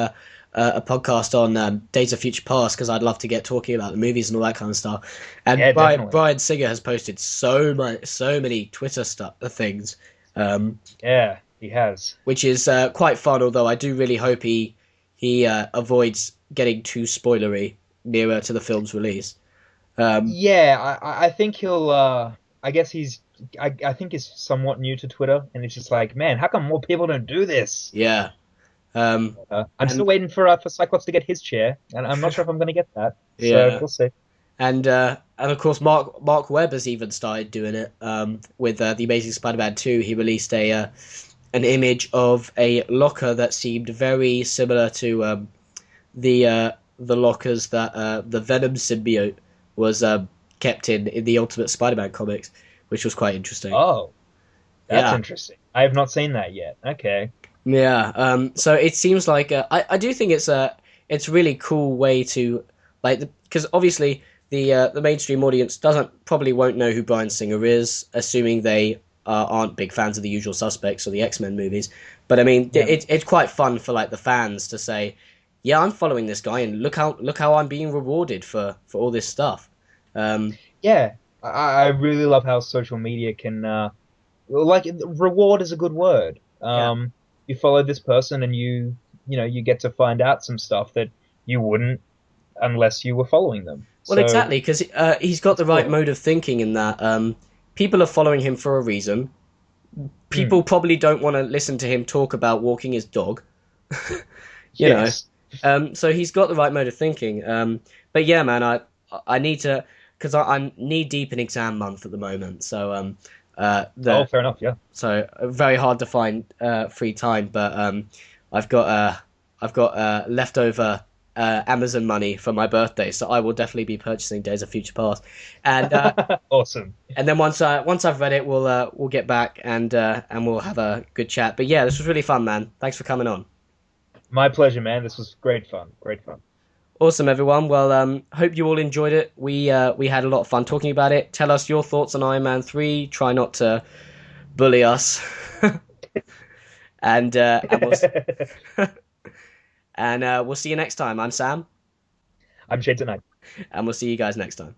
a podcast on Days of Future Past because I'd love to get talking about the movies and all that kind of stuff. And
Yeah, definitely.
Brian Singer has posted so many Twitter stuff things, um,
Yeah, he has.
which is quite fun. Although I do really hope he avoids getting too spoilery nearer to the film's release. Um,
Yeah, I think he'll. I guess he's. I think he's somewhat new to Twitter, and it's just like, man, how come more people don't do this?
yeah.
I'm still
And
waiting for Cyclops to get his chair, and I'm not sure if I'm going to get that. So
yeah.
we'll see.
And of course Mark Webb has even started doing it with the Amazing Spider-Man 2. He released a an image of a locker that seemed very similar to the lockers that the Venom symbiote was kept in the Ultimate Spider-Man comics, which was quite interesting.
Oh, that's
Yeah,
interesting. I have not seen that yet. Okay.
yeah. So it seems like I do think it's a really cool way to like because obviously the mainstream audience won't know who Bryan Singer is, assuming they aren't big fans of the Usual Suspects or the X-Men movies. But I mean,
Yeah.
it's quite fun for like the fans to say, "Yeah, I'm following this guy, and look how I'm being rewarded for all this stuff." Um,
Yeah. I really love how social media can like reward is a good word.
yeah.
You follow this person and you get to find out some stuff that you wouldn't unless you were following them.
Well,
So
exactly, because he's got
it's
the right
cool.
mode of thinking in that people are following him for a reason.
Hmm.
People probably don't want to listen to him talk about walking his dog, you know.
Yes.
So he's got the right mode of thinking. But yeah, man, I need to because I'm knee deep in exam month at the moment. So
Oh,
the
fair enough. Yeah.
so very hard to find free time. But I've got leftover Amazon money for my birthday, so I will definitely be purchasing Days of Future Past. And
Awesome.
and then once I've read it, we'll get back and we'll have a good chat. But yeah, this was really fun, man. Thanks for coming on.
My pleasure, man. This was great fun. Great fun.
Awesome, everyone. Well, hope you all enjoyed it. We had a lot of fun talking about it. Tell us your thoughts on Iron Man 3. Try not to bully us. And we'll see you next time. I'm Sam,
I'm ShadesAtKnight.
and we'll see you guys next time.